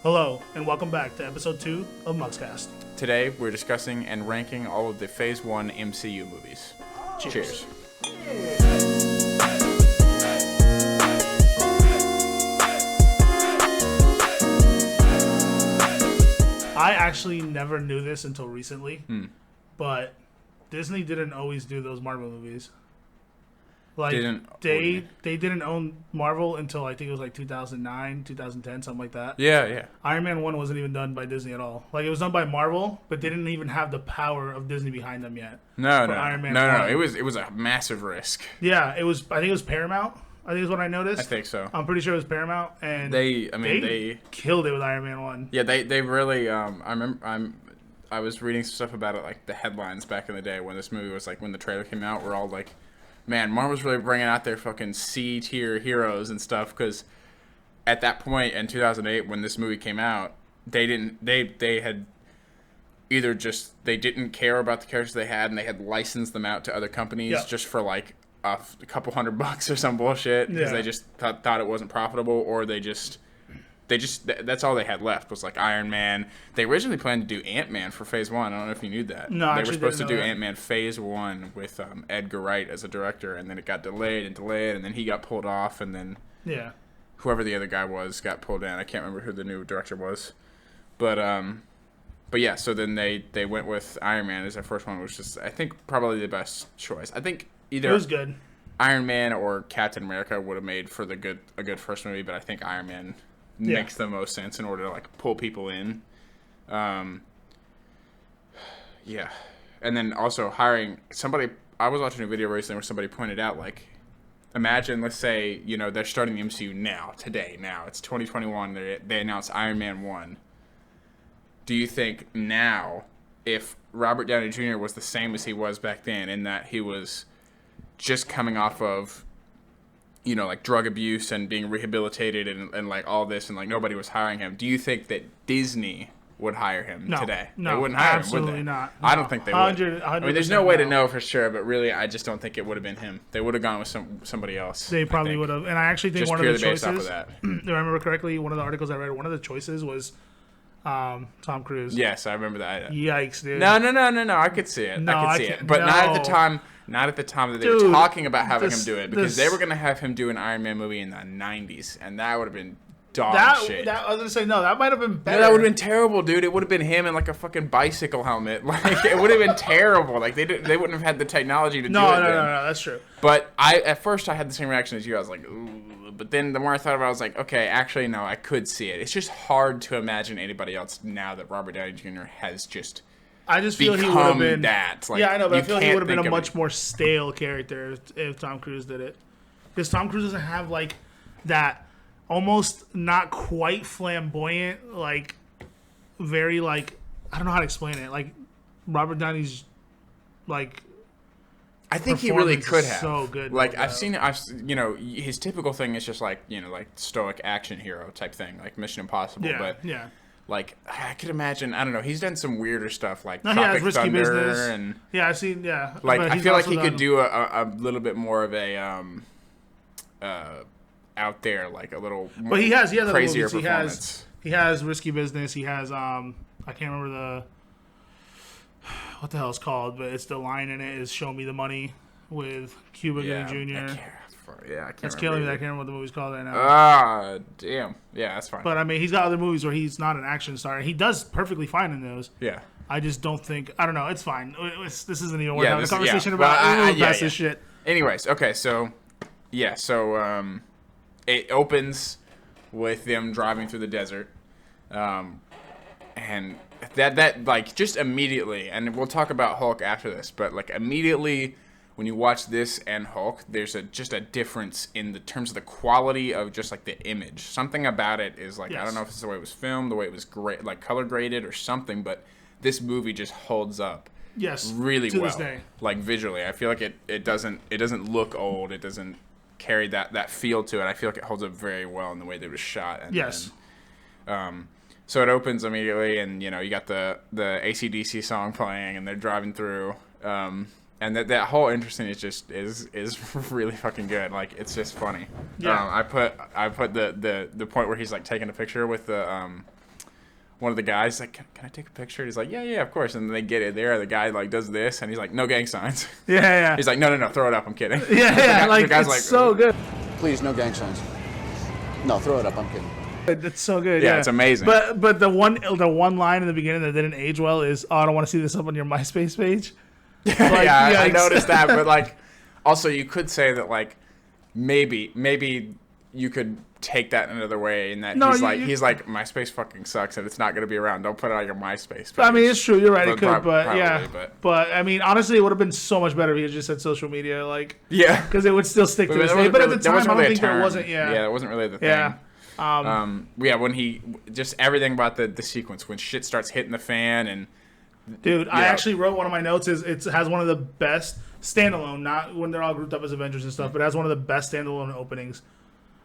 Hello, and welcome back to episode 2 of Mugscast. Today, we're discussing and ranking all of the Phase 1 MCU movies. Cheers. I actually never knew this until recently, but Disney didn't always do those Marvel movies. Like, they didn't own Marvel until I think it was like 2009, 2010, something like that. Yeah. Iron Man 1 wasn't even done by Disney at all. Like, it was done by Marvel, but they didn't even have the power of Disney behind them yet. No. Iron Man 1. It was a massive risk. Yeah, I think it was Paramount. I think is what I noticed. I think so. I'm pretty sure it was Paramount, and they killed it with Iron Man 1. Yeah, they really. I was reading some stuff about it, like the headlines back in the day when this movie was like when the trailer came out. We're all like, man, Marvel's really bringing out their fucking C-tier heroes and stuff, because at that point in 2008 when this movie came out, they had either just they didn't care about the characters they had and they had licensed them out to other companies just for like a couple $100 or some bullshit because they just thought it wasn't profitable, or they just that's all they had left was like Iron Man. They originally planned to do Ant-Man for Phase 1. I don't know if you knew that. No, they were supposed to do that. Ant-Man Phase 1 with Edgar Wright as a director, and then it got delayed, and then he got pulled off, and then whoever the other guy was got pulled in. I can't remember who the new director was, but yeah. So then they went with Iron Man as their first one, which is I think probably the best choice. I think either it was good. Iron Man or Captain America would have made for a good first movie, but I think Iron Man makes the most sense in order to like pull people in. And then also hiring somebody. I was watching a video recently where somebody pointed out, like, imagine, let's say, they're starting the MCU now it's 2021, they announced Iron Man 1. Do you think now, if Robert Downey Jr. was the same as he was back then, in that he was just coming off of like drug abuse and being rehabilitated and like all this, and like nobody was hiring him, do you think that Disney would hire him today? No, they wouldn't hire him, would they? Not. I don't think they would. 100 I mean, there's no way to know for sure, but really, I just don't think it would have been him. They would have gone with somebody else. They probably would have. And I actually think just one of the purely choices, based off of that. if I remember correctly, one of the articles I read, one of the choices was Tom Cruise. Yes, I remember that. Yikes, dude. No. I could see it. I could see it. But not at the time. Not at the time that they were talking about having him do it, because they were going to have him do an Iron Man movie in the 90s, and that would have been shit. I was going to say, no, that might have been better. No, that would have been terrible, dude. It would have been him in like a fucking bicycle helmet. Like, it would have been terrible. Like, they wouldn't have had the technology to do it. No, that's true. But at first I had the same reaction as you. I was like, ooh. But then the more I thought about it, I was like, okay, actually, no, I could see it. It's just hard to imagine anybody else now that Robert Downey Jr. has just... I just feel he would have been that. Like, I know, but I feel he would have been a much more stale character if Tom Cruise did it, because Tom Cruise doesn't have like that almost not quite flamboyant, like very like, I don't know how to explain it. Like Robert Downey's like, I think he really could have. So good. Like I've seen his typical thing is just like like stoic action hero type thing, like Mission Impossible. Yeah. Like, I could imagine, I don't know, he's done some weirder stuff, like Tropic Risky Thunder Business. And I've seen, Like, I feel like he could do a little bit more of a, out there, like a little more but he has crazier performance. He has Risky Business, he has, I can't remember what the hell it's called, but it's the line in it is Show Me the Money with Cuba Gooding Jr. I can't That's killing me. I can't remember what the movie's called right now. Damn. Yeah, that's fine. But I mean, he's got other movies where he's not an action star. He does perfectly fine in those. Yeah. I just don't think. I don't know. It's fine. This isn't even worth having a conversation about. This shit. Anyways, okay, so it opens with them driving through the desert, and that like just immediately, and we'll talk about Hulk after this, but like immediately. When you watch this and Hulk, there's just a difference in the terms of the quality of just like the image. Something about it is like, I don't know if it's the way it was filmed, the way it was great, like color graded or something, but this movie just holds up. Really well. This day. Like visually, I feel like it doesn't look old. It doesn't carry that feel to it. I feel like it holds up very well in the way that it was shot. And, so it opens immediately, and you got the AC/DC song playing, and they're driving through. And that whole interesting is really fucking good. Like, it's just funny. I put the point where he's like taking a picture with the one of the guys like, can I take a picture? He's like, yeah, of course. And then they get it there. The guy like does this, and he's like, no gang signs. Yeah. He's like, no, throw it up. I'm kidding. Yeah. The guy's it's like, so good. Please, no gang signs. No, throw it up. I'm kidding. It's so good. Yeah, it's amazing. But the one line in the beginning that didn't age well is, "Oh, I don't want to see this up on your MySpace page." Like, I noticed that. But like, also you could say that like maybe you could take that another way in that he's like MySpace fucking sucks and it's not gonna be around. Don't put it on your MySpace page. I mean, it's true. You're right. It could, but probably, yeah. But I mean, honestly, it would have been so much better if he had just said social media, like because it would still stick to this day. But at the time, I don't think there wasn't. Yeah, it wasn't really the thing. Yeah. When he just everything about the sequence when shit starts hitting the fan and dude, I actually wrote one of my notes is it has one of the best standalone, not when they're all grouped up as Avengers and stuff, but it has one of the best standalone openings.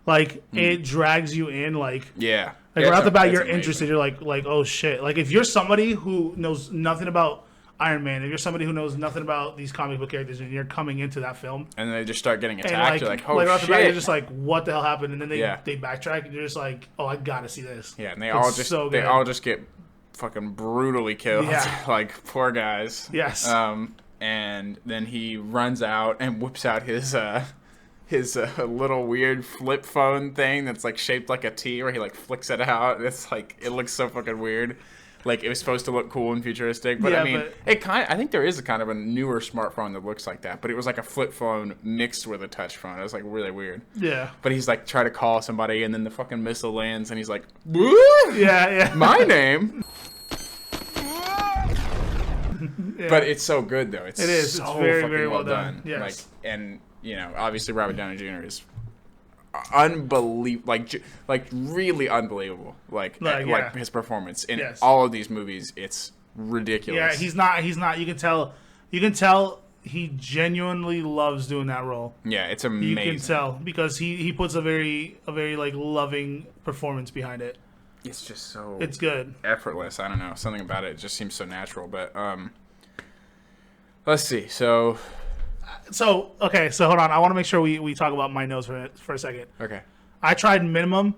Like it drags you in, like right off the bat you're interested. You're like oh shit. Like if you're somebody who knows nothing about Iron Man, if you're somebody who knows nothing about these comic book characters and you're coming into that film and they just start getting attacked, you're like, oh right off shit. the bat, you're just like, what the hell happened? And then they backtrack and you're just like, oh, I gotta see this. Yeah, and they all just get fucking brutally killed. Yeah. Like poor guys. Yes. And then he runs out and whips out his little weird flip phone thing that's like shaped like a T where he like flicks it out. It's like it looks so fucking weird. Like it was supposed to look cool and futuristic, but I mean, I think there is a kind of a newer smartphone that looks like that, but it was like a flip phone mixed with a touch phone. It was like really weird. Yeah. But he's like trying to call somebody, and then the fucking missile lands, and he's like, "Woo! Yeah. My name." But it's so good though. It is. So it's very, very well done. Yes. Like, and you know, obviously Robert Downey Jr. is unbelievable, like really unbelievable. Like his performance in all of these movies, it's ridiculous. Yeah, he's not. You can tell he genuinely loves doing that role. Yeah, it's amazing. You can tell because he puts a very like loving performance behind it. It's just so it's good, effortless. I don't know, something about it just seems so natural. But let's see. So hold on. I want to make sure we talk about my notes for a second. Okay. I tried minimum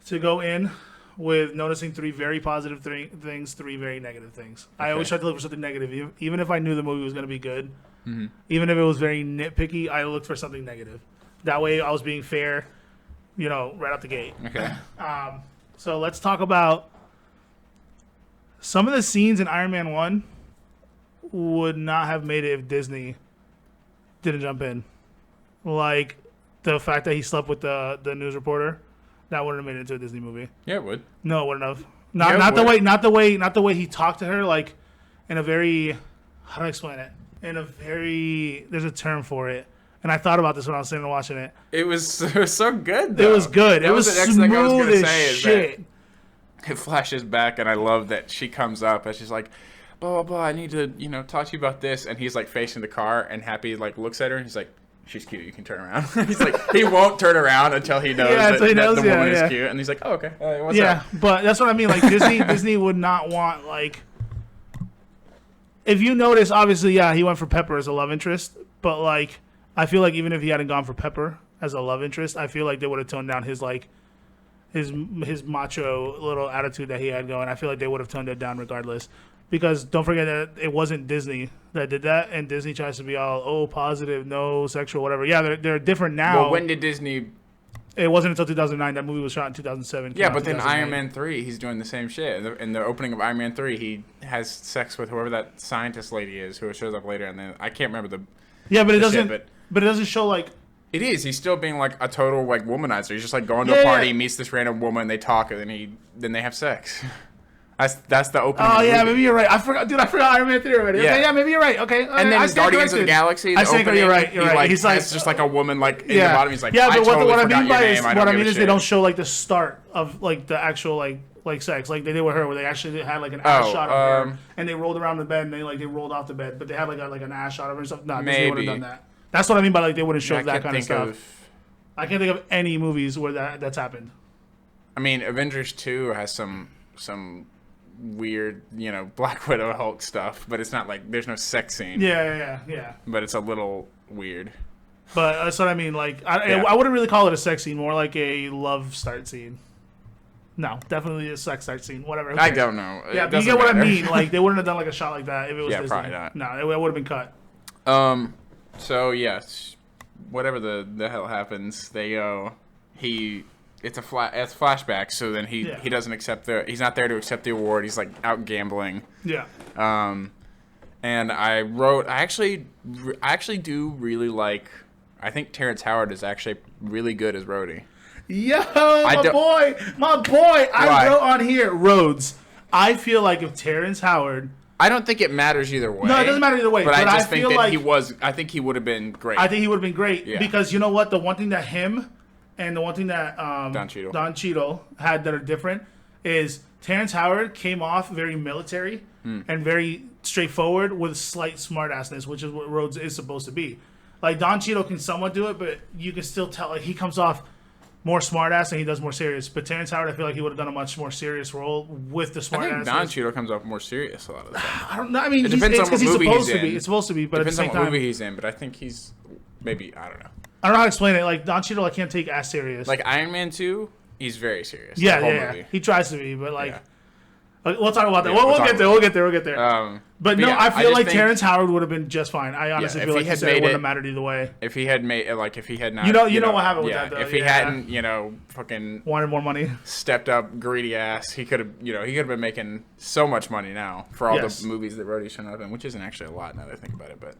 to go in with noticing 3 very positive things, 3 very negative things. Okay. I always tried to look for something negative, even if I knew the movie was going to be good. Mm-hmm. Even if it was very nitpicky, I looked for something negative. That way, I was being fair, right out the gate. Okay. So let's talk about some of the scenes in Iron Man 1 would not have made it if Disney didn't jump in. Like the fact that he slept with the news reporter, that wouldn't have made it into a Disney movie. Yeah, it would. No, it wouldn't have. Not the way he talked to her, like in a very, how do I explain it? There's a term for it. And I thought about this when I was sitting and watching it. It was so good, though. It was good. It was the next thing I was going to say is shit. It flashes back, and I love that she comes up, and she's like, blah, blah, blah, I need to, talk to you about this. And he's, like, facing the car, and Happy, like, looks at her, and he's like, she's cute, you can turn around. He's like, he won't turn around until he knows that the woman is cute. And he's like, oh, okay. What's up? But that's what I mean. Like, Disney would not want, like, if you notice, obviously, he went for Pepper as a love interest, but, like, I feel like even if he hadn't gone for Pepper as a love interest, I feel like they would have toned down his macho little attitude that he had going. I feel like they would have toned it down regardless. Because don't forget that it wasn't Disney that did that, and Disney tries to be all positive, no sexual, whatever. Yeah, they're different now. Well, when did Disney? It wasn't until 2009. That movie was shot in 2007. Yeah, but then Iron Man 3, he's doing the same shit. In the opening of Iron Man 3, he has sex with whoever that scientist lady is, who shows up later, and then I can't remember the. Yeah, but it doesn't. But it doesn't show like. It is. He's still being like a total like womanizer. He's just like going to a party, meets this random woman, they talk, and then they have sex. That's the opening. Oh yeah, maybe you're right. I forgot Iron Man 3 already. Yeah. Okay, yeah, maybe you're right. Okay. And then Guardians of the Galaxy. I think you're right. You're right. He's like, it's just like a woman like in the bottom. He's like, yeah, but what I mean by is they don't show like the start of like the actual like sex like they did with her, where they actually had like an ass shot of her, and they rolled around the bed and they rolled off the bed, but they had like an ass shot of her and stuff. No, Disney would have done that. That's what I mean by like they wouldn't show that kind of stuff. I can't think of any movies where that's happened. I mean, Avengers 2 has some weird, Black Widow Hulk stuff, but it's not like there's no sex scene. Yeah. But it's a little weird. But that's what I mean. Like, I wouldn't really call it a sex scene, more like a love start scene. No, definitely a sex art scene. Whatever. I don't know. Yeah, but you get what I mean. Like, they wouldn't have done like a shot like that if it was Disney. Probably not. No, it would have been cut. So yes, whatever the hell happens, they go. It's flashback. So then he doesn't accept he's not there to accept the award. He's like out gambling. Yeah. And I actually do really like. I think Terrence Howard is actually really good as Rhodey. Yo, my boy. I wrote on here, Rhodes. I feel like if Terrence Howard. I don't think it matters either way. No, it doesn't matter either way. But I just think that like I think he would have been great. I think he would have been great because you know what? The one thing that him and the one thing that Don Cheadle had that are different is Terrence Howard came off very military and very straightforward with slight smartassness, which is what Rhodes is supposed to be. Like, Don Cheadle can somewhat do it, but you can still tell, like, he comes off more smartass and he does more serious. But Terrence Howard, I feel like he would have done a much more serious role with the smartass. I think Don Cheadle comes off more serious a lot of the time. I don't know. I mean, it depends on what movie he's in. It's supposed to be, but at the same time. Depends on what movie he's in, but I think he's, maybe, I don't know. I don't know how to explain it. Like, Don Cheadle, I can't take as serious. Like, Iron Man 2, he's very serious. Yeah. He tries to be, but, like... Yeah. We'll talk about that. We'll get there. But no, I feel like Terrence Howard would have been just fine. I honestly feel like it wouldn't have mattered either way. If he had made, like, if he had not, you know what happened with that, though. If he hadn't, fucking wanted more money, stepped up, greedy ass, he could have been making so much money now for all the movies that Rhodey's shown up in, which isn't actually a lot now that I think about it. But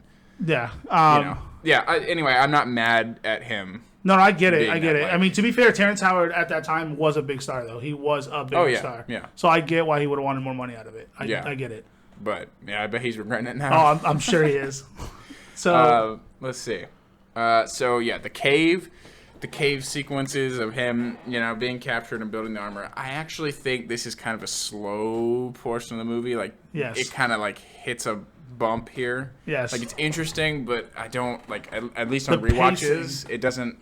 anyway, I'm not mad at him. No, I get it. I mean, to be fair, Terrence Howard at that time was a big star, though. He was a big star. Yeah. So I get why he would have wanted more money out of it. I get it. But, I bet he's regretting it now. Oh, I'm sure he is. So let's see. The cave sequences of him, being captured and building the armor. I actually think this is kind of a slow portion of the movie. Like, it kind of, like, hits a bump here. Yes. Like, it's interesting, but I don't, like, at least on rewatches, it doesn't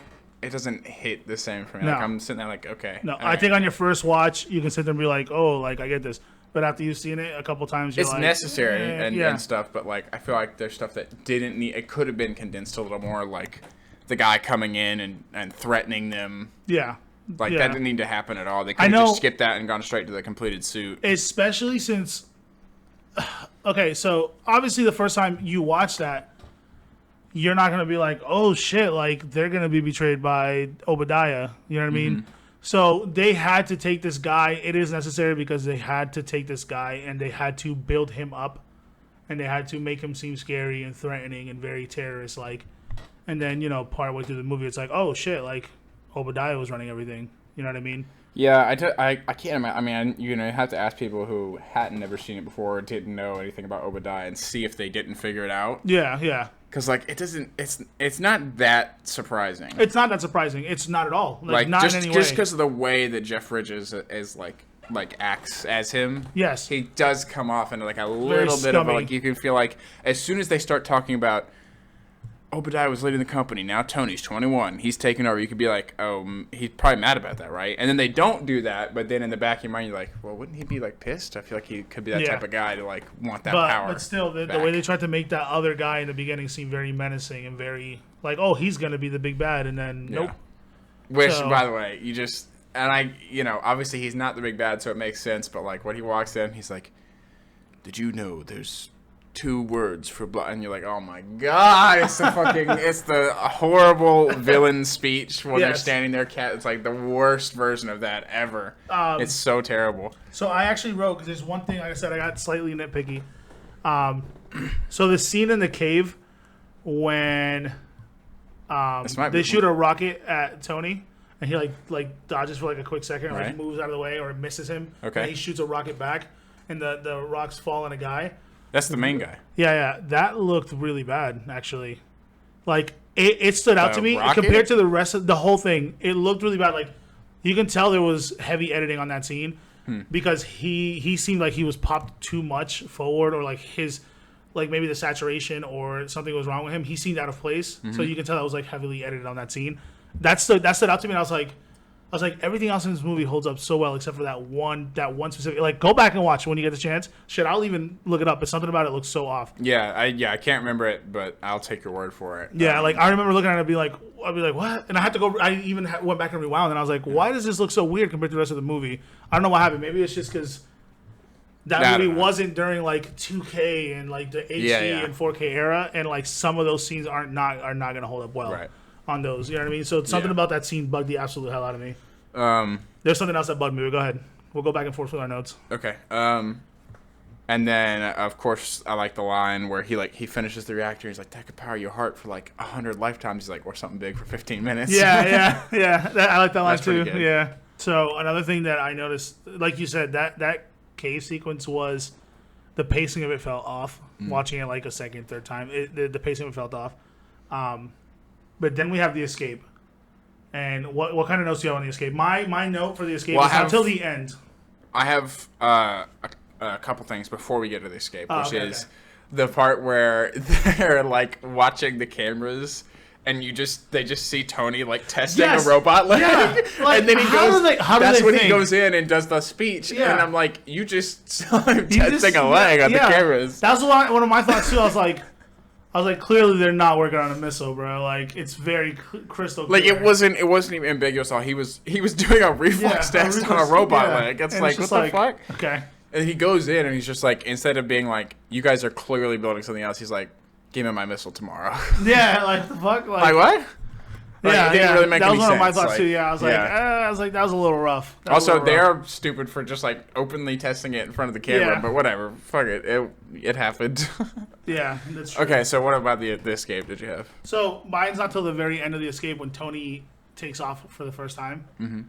hit the same for me. No. Like, I'm sitting there like, okay. No, I think on your first watch, you can sit there and be like, oh, like, I get this. But after you've seen it a couple times, you're it's like... necessary and stuff, but, like, I feel like there's stuff that didn't need... It could have been condensed a little more, like, the guy coming in and threatening them. Yeah. Like, that didn't need to happen at all. They could have just skipped that and gone straight to the completed suit. Especially since... Okay, so, obviously, the first time you watch that, you're not going to be like, oh, shit, like, they're going to be betrayed by Obadiah. You know what I mean? So they had to take this guy. It is necessary because they had to take this guy and they had to build him up and they had to make him seem scary and threatening and very terrorist-like. And then, partway through the movie, it's like, oh, shit, like, Obadiah was running everything. You know what I mean? Yeah, I can't imagine. I mean, you have to ask people who hadn't never seen it before or didn't know anything about Obadiah and see if they didn't figure it out. Yeah. Because, like, it's not that surprising. It's not that surprising. It's not at all. Like not just, in any way. Just because of the way that Jeff Bridges is like acts as him. Yes. He does come off into, like, a little bit of, like, you can feel like as soon as they start talking about Obadiah was leading the company, now Tony's 21, he's taking over, you could be like, oh, he's probably mad about that, right? And then they don't do that, but then in the back of your mind, you're like, well, wouldn't he be, like, pissed? I feel like he could be that type of guy to, like, want that power. But still, the way they tried to make that other guy in the beginning seem very menacing and very, like, oh, he's going to be the big bad, and then, nope. Which, by the way, obviously he's not the big bad, so it makes sense, but, like, when he walks in, he's like, did you know there's 2 words for blood? And you're like, oh my god, it's the horrible villain speech when they're standing there. It's like the worst version of that ever. It's so terrible. So I actually wrote, because there's one thing, like I said, I got slightly nitpicky. So the scene in the cave when they shoot a rocket at Tony and he like dodges for like a quick second, or like moves out of the way or misses him. Okay. And he shoots a rocket back and the rocks fall on a guy. That's the main guy. Yeah. That looked really bad, actually. Like, it stood out to me. Rocket? Compared to the rest of the whole thing, it looked really bad. Like, you can tell there was heavy editing on that scene because he seemed like he was popped too much forward, or like maybe the saturation or something was wrong with him. He seemed out of place. So you can tell that was like heavily edited on that scene. That stood out to me, and I was like, I was like, everything else in this movie holds up so well except for that one specific. Like, go back and watch when you get the chance. Shit, I'll even look it up. But something about it looks so off. Yeah, I can't remember it, but I'll take your word for it. Yeah, like I remember looking at it and I'd be like, what? And I had to go. I even went back and rewound, and I was like, why does this look so weird compared to the rest of the movie? I don't know what happened. Maybe it's just because that movie wasn't during like 2K and like the HD and 4K era, and like some of those scenes are not gonna hold up well on those. You know what I mean? So something about that scene bugged the absolute hell out of me. There's something else that bugged me. But go ahead. We'll go back and forth with our notes. Okay. And then of course I like the line where he finishes the reactor. He's like, that could power your heart for like 100 lifetimes. He's like, or something big for 15 minutes. Yeah. I like that line That's too. pretty good. Yeah. So another thing that I noticed, like you said, that cave sequence was the pacing of it fell off. Watching it like a second, third time, the pacing of it felt off. But then we have the escape. And what kind of notes do you have on the escape? My note for the escape is until the end. I have a couple things before we get to the escape, which is the part where they're like watching the cameras and they just see Tony like testing a robot leg. Yeah. Like, and then he goes, that's when he goes in and does the speech. Yeah. And I'm like, you just saw him testing a leg on the cameras. That was one of my thoughts too. I was like, clearly they're not working on a missile, bro. Like, it's very crystal clear. Like, it wasn't even ambiguous. He was doing a reflex test on a robot leg. It's like, what the fuck? Okay. And he goes in and he's just like, instead of being like, you guys are clearly building something else, he's like, give me my missile tomorrow. Yeah, like, the fuck? Like what? Like, it didn't really make any sense. That was one of my thoughts too. Yeah, I was like, that was a little rough. Also, they are stupid for just like openly testing it in front of the camera, but whatever. Fuck it. It happened. Yeah, that's true. Okay, so what about the escape did you have? So mine's not till the very end of the escape when Tony takes off for the first time. Mm-hmm.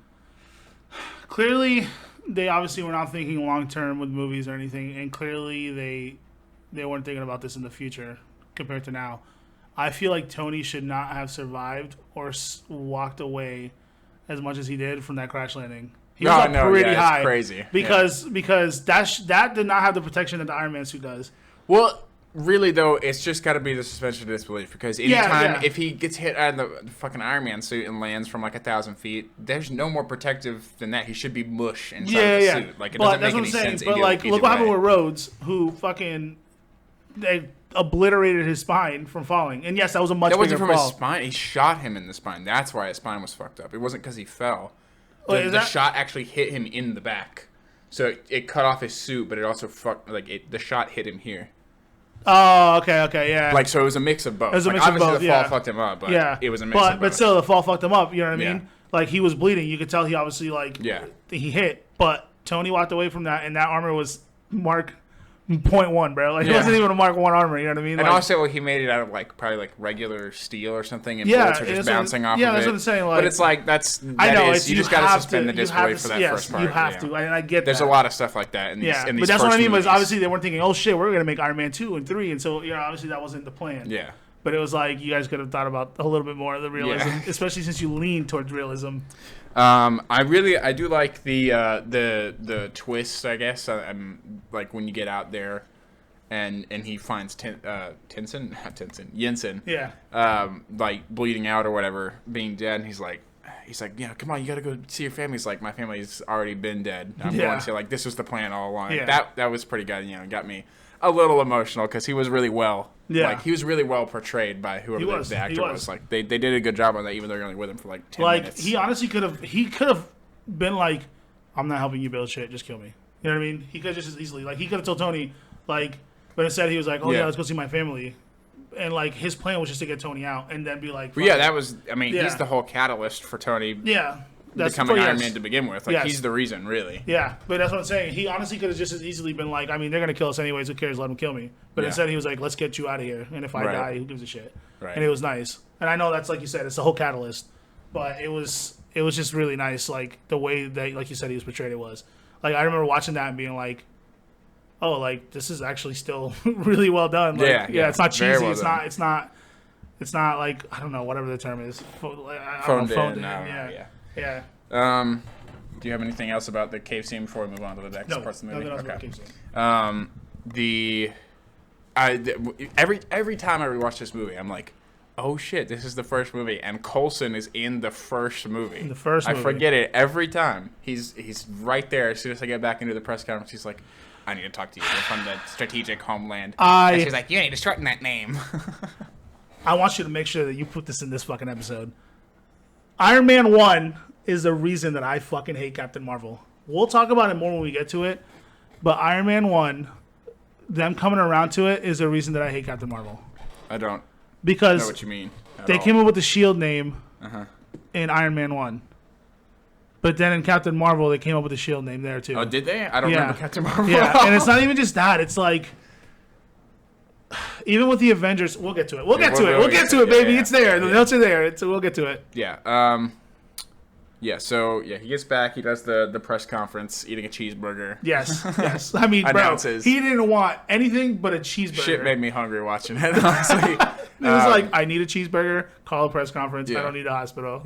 Clearly, they obviously were not thinking long term with movies or anything, and clearly they weren't thinking about this in the future compared to now. I feel like Tony should not have survived or walked away as much as he did from that crash landing. He was up pretty high. It's crazy. Because that did not have the protection that the Iron Man suit does. Well, really though, it's just got to be the suspension of disbelief, because anytime if he gets hit out of the fucking Iron Man suit and lands from like 1,000 feet, there's no more protective than that. He should be mush inside the suit. Like, it doesn't make any sense. But like, look what happened with Rhodes, who fucking they obliterated his spine from falling. And yes, that was a much bigger fall. That wasn't from his spine. He shot him in the spine. That's why his spine was fucked up. It wasn't because he fell. The shot actually hit him in the back. So it cut off his suit, but it also the shot hit him here. Oh, okay, yeah. Like, so it was a mix of both. It was a mix of both, obviously the fall fucked him up, but it was a mix of both. But still, the fall fucked him up, you know what I mean? Like, he was bleeding. You could tell he obviously, he hit. But Tony walked away from that, and that armor was Mark 0.1, bro. Like, it wasn't even a Mark 1 armor, you know what I mean? And also, he made it out of, probably regular steel or something, and bullets are just bouncing off of it. Yeah, that's what I'm saying. But it's you just got to suspend the disbelief for that first part. You have to, and I get that. There's a lot of stuff like that in these but that's what I mean, was obviously they weren't thinking, oh shit, we're going to make Iron Man 2 and 3, and so, obviously that wasn't the plan. Yeah. But it was like, you guys could have thought about a little bit more of the realism, especially since you lean towards realism. I do like the twist, I guess. Like, when you get out there and he finds Jensen, bleeding out or whatever, being dead, and he's like, come on, you gotta go see your family. He's like, my family's already been dead. I'm going to, this was the plan all along. Yeah. That was pretty good. It got me a little emotional because he was really well. Yeah. He was really well portrayed by whoever the actor was. Like, they did a good job on that, even though you're only with him for 10 minutes. He honestly could have been like, I'm not helping you build shit, just kill me. You know what I mean? He could have just as easily, he could have told Tony, but instead he was like, let's go see my family. And, his plan was just to get Tony out and then be like... But that was... he's the whole catalyst for Tony becoming Iron Man to begin with. He's the reason, really. Yeah, but that's what I'm saying. He honestly could have just as easily been like, they're going to kill us anyways. Who cares? Let them kill me. But instead he was like, let's get you out of here. And if I die, who gives a shit? Right. And it was nice. And I know that's, like you said, it's the whole catalyst. But it was just really nice, the way that, like you said, he was portrayed it was. I remember watching that and being like, oh, this is actually still really well done. It's not cheesy. Well it's not I don't know, whatever the term is. Phoned in. Yeah. Do you have anything else about the cave scene before we move on to the next parts of the movie? No, about the cave scene. Every time I rewatch this movie, I'm like, oh shit, this is the first movie, and Coulson is in the first movie. I forget it every time. He's right there. As soon as I get back into the press conference, he's like, I need to talk to you. We're from the strategic homeland. And she's like, you need to shorten that name. I want you to make sure that you put this in this fucking episode. Iron Man 1 is the reason that I fucking hate Captain Marvel. We'll talk about it more when we get to it, but Iron Man 1, them coming around to it, is the reason that I hate Captain Marvel. I don't because know what you mean. They came up with the SHIELD name in Iron Man 1. But then in Captain Marvel, they came up with the SHIELD name there, too. Oh, did they? I don't remember Captain Marvel. Yeah, and it's not even just that. It's like, even with the Avengers, we'll get to it. We'll get to it, baby. It's there. The notes are there. We'll get to it. Yeah. So, he gets back. He does the press conference, eating a cheeseburger. Yes. I mean, Announces. Bro, he didn't want anything but a cheeseburger. Shit made me hungry watching it, honestly. He was like, I need a cheeseburger, call a press conference. I don't need a hospital.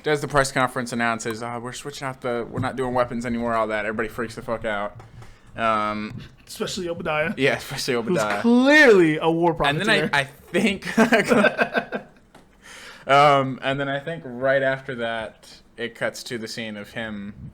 Does the press conference, announces, we're switching out we're not doing weapons anymore, all that. Everybody freaks the fuck out. Especially Obadiah. Yeah, especially Obadiah. Who's clearly a war prophet. And then I think... and then I think right after that, it cuts to the scene of him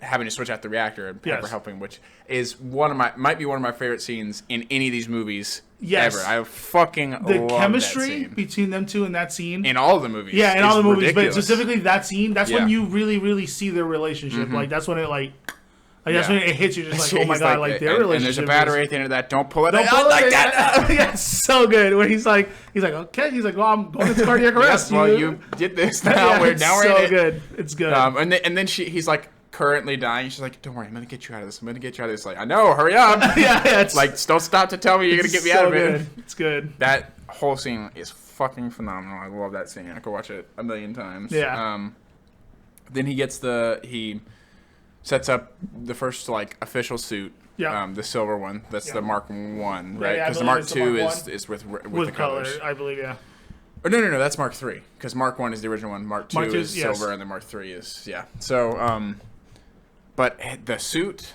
having to switch out the reactor and Pepper helping, which is might be one of my favorite scenes in any of these movies ever. I fucking love the chemistry that scene. Between them two in that scene. In all the movies. Yeah, in all the movies. Ridiculous. But specifically that scene, that's when you really, really see their relationship. Like, that's when it, that's when it hits you just like, oh my God, like their relationship. And there's a battery at the end of that. Don't pull it out like that. Yeah, it's so good. When he's like, okay. He's like, well, I'm going into cardiac arrest. Well, you did this now. We're in it. Good. It's good. And then he's like currently dying. She's like, don't worry, I'm going to get you out of this. Like, I know, hurry up. It's like, don't stop to tell me you're going to get me out of it. It's good. That whole scene is fucking phenomenal. I love that scene. I could watch it a million times. Yeah. Then he sets up the first official suit. Yeah. The silver one. That's the Mark 1, right? Because the Mark 2 is with the color, colors. I believe, yeah. Or no, that's Mark 3. Because Mark 1 is the original one. Mark 2 is silver, and then Mark 3 is So, but the suit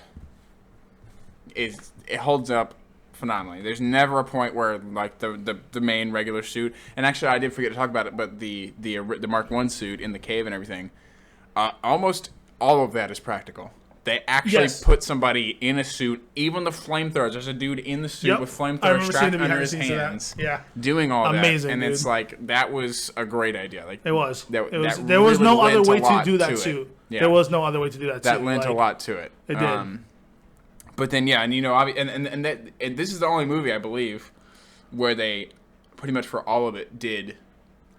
it holds up phenomenally. There's never a point where the main regular suit, and actually I did forget to talk about it, but the Mark 1 suit in the cave and everything, almost all of that is practical. They actually put somebody in a suit, even the flamethrowers. There's a dude in the suit with flamethrowers strapped under his hands, doing all amazing, that. And dude. it's like, that was a great idea. It was. There was no other way to do that suit. Yeah. There was no other way to do that suit. That lent a lot to it. It did. But then, and this is the only movie, I believe, where they pretty much for all of it did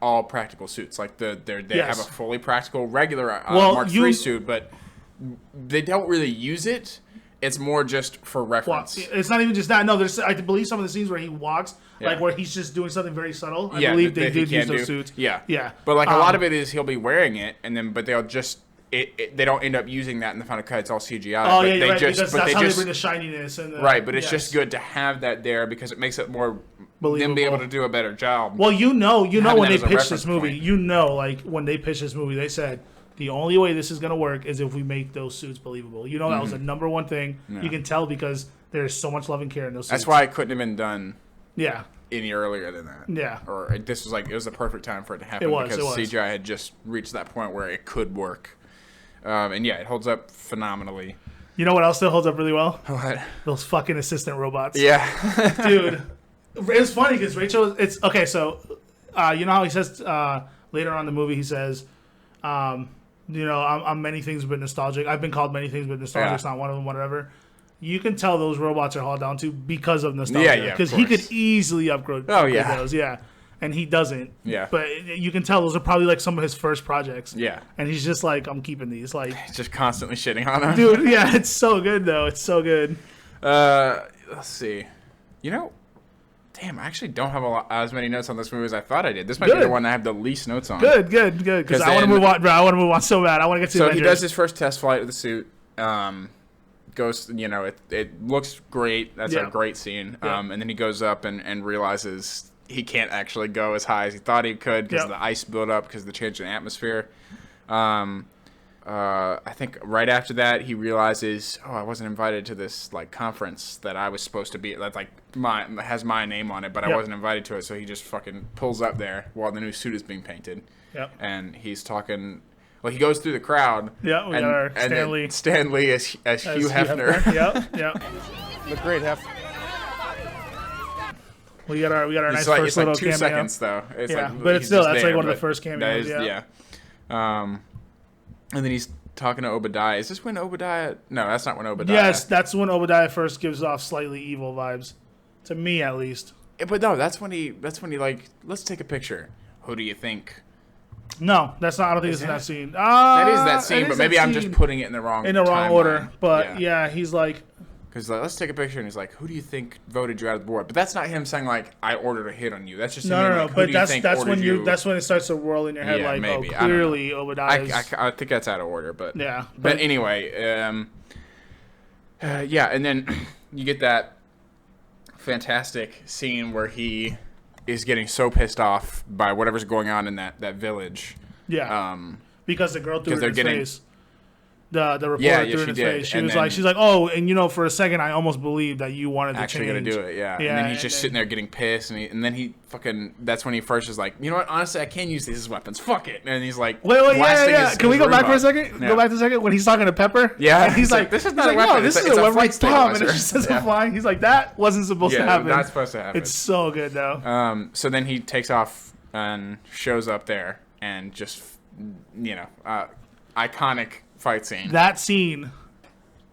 all practical suits. Like they have a fully practical regular Mark III suit, but they don't really use it. It's more just for reference. Well, it's not even just that. No, I believe some of the scenes where he walks, where he's just doing something very subtle. I believe they did use those suits. Yeah. Yeah. But a lot of it is he'll be wearing it, but they'll just they don't end up using that in the final cut. It's all CGI. Oh, yeah, you're right, because that's how they bring the shininess. Right, but it's just good to have that there because it makes it more believable. Them be able to do a better job. Well, when they pitched this movie, when they pitched this movie, they said, the only way this is going to work is if we make those suits believable. That was the number one thing. Yeah. You can tell because there's so much love and care in those suits. That's why it couldn't have been done any earlier than that. Yeah. Or this was it was the perfect time for it to happen because CGI had just reached that point where it could work. It holds up phenomenally. You know what else still holds up really well? What? Those fucking assistant robots. Yeah. Dude. It's funny because Rachel, okay, so, you know how he says, later on in the movie, he says, I'm many things but nostalgic. I've been called many things but nostalgic. It's not one of them, whatever. You can tell those robots are hauled down to because of nostalgia. Yeah, because he could easily upgrade those. Yeah. And he doesn't. Yeah. But you can tell those are probably some of his first projects. Yeah. And he's just like, I'm keeping these. He's just constantly shitting on them. Dude, yeah, it's so good, though. It's so good. Let's see. Damn, I actually don't have as many notes on this movie as I thought I did. This might be the one I have the least notes on. Good. Because I want to move on, bro. I want to move on so bad. I want to get to the Avengers. So he does his first test flight of the suit. Goes, it looks great. That's a great scene. And then he goes up and realizes he can't actually go as high as he thought he could because of the ice buildup, because of the change in atmosphere. I think right after that he realizes, I wasn't invited to this like conference that I was supposed to be. That's like has my name on it, but I wasn't invited to it. So he just fucking pulls up there while the new suit is being painted. Yep. And he's talking. Well, he goes through the crowd. Yeah, we got our Stanley. Stanley as Hugh Hefner. Yep. Look great, Hef. We got our nice like, first little it's like 2 cameo. seconds though. It's but it's still that's like one of the first cameos. And then he's talking to Obadiah. Is this when Obadiah? No, that's not when Obadiah. Yes, that's when Obadiah first gives off slightly evil vibes, to me at least. But no, that's when he like, let's take a picture. Who do you think? No, that's not. I don't think it's in that scene. That is that scene, but maybe I'm just putting it in the wrong order. But yeah, he's like, because let's take a picture, and he's like, "Who do you think voted you out of the board?" But that's not him saying like, "I ordered a hit on you." That's just no. Like, but that's when it starts to whirl in your head, like, maybe. Oh, clearly Obadiah. I think that's out of order, but yeah. But anyway, yeah, and then you get that fantastic scene where he is getting so pissed off by whatever's going on in that village. Yeah. Because the girl threw it in his face. The reporter threw it in his face. She's like, oh, and for a second I almost believed that you wanted to actually gonna do it. Yeah. And then he's just sitting there getting pissed, and then he fucking. That's when he first is like, you know what? Honestly, I can use these as weapons. Fuck it. And he's like, wait, yeah. Can we go back for a second? Yeah. Go back to a second when he's talking to Pepper. Yeah. And he's like, this is not a weapon. No, this is a weapon bomb, and it just says a flying. He's like, that wasn't supposed to happen. Not supposed to happen. It's so good though. So then he takes off and shows up there and just, iconic fight scene. That scene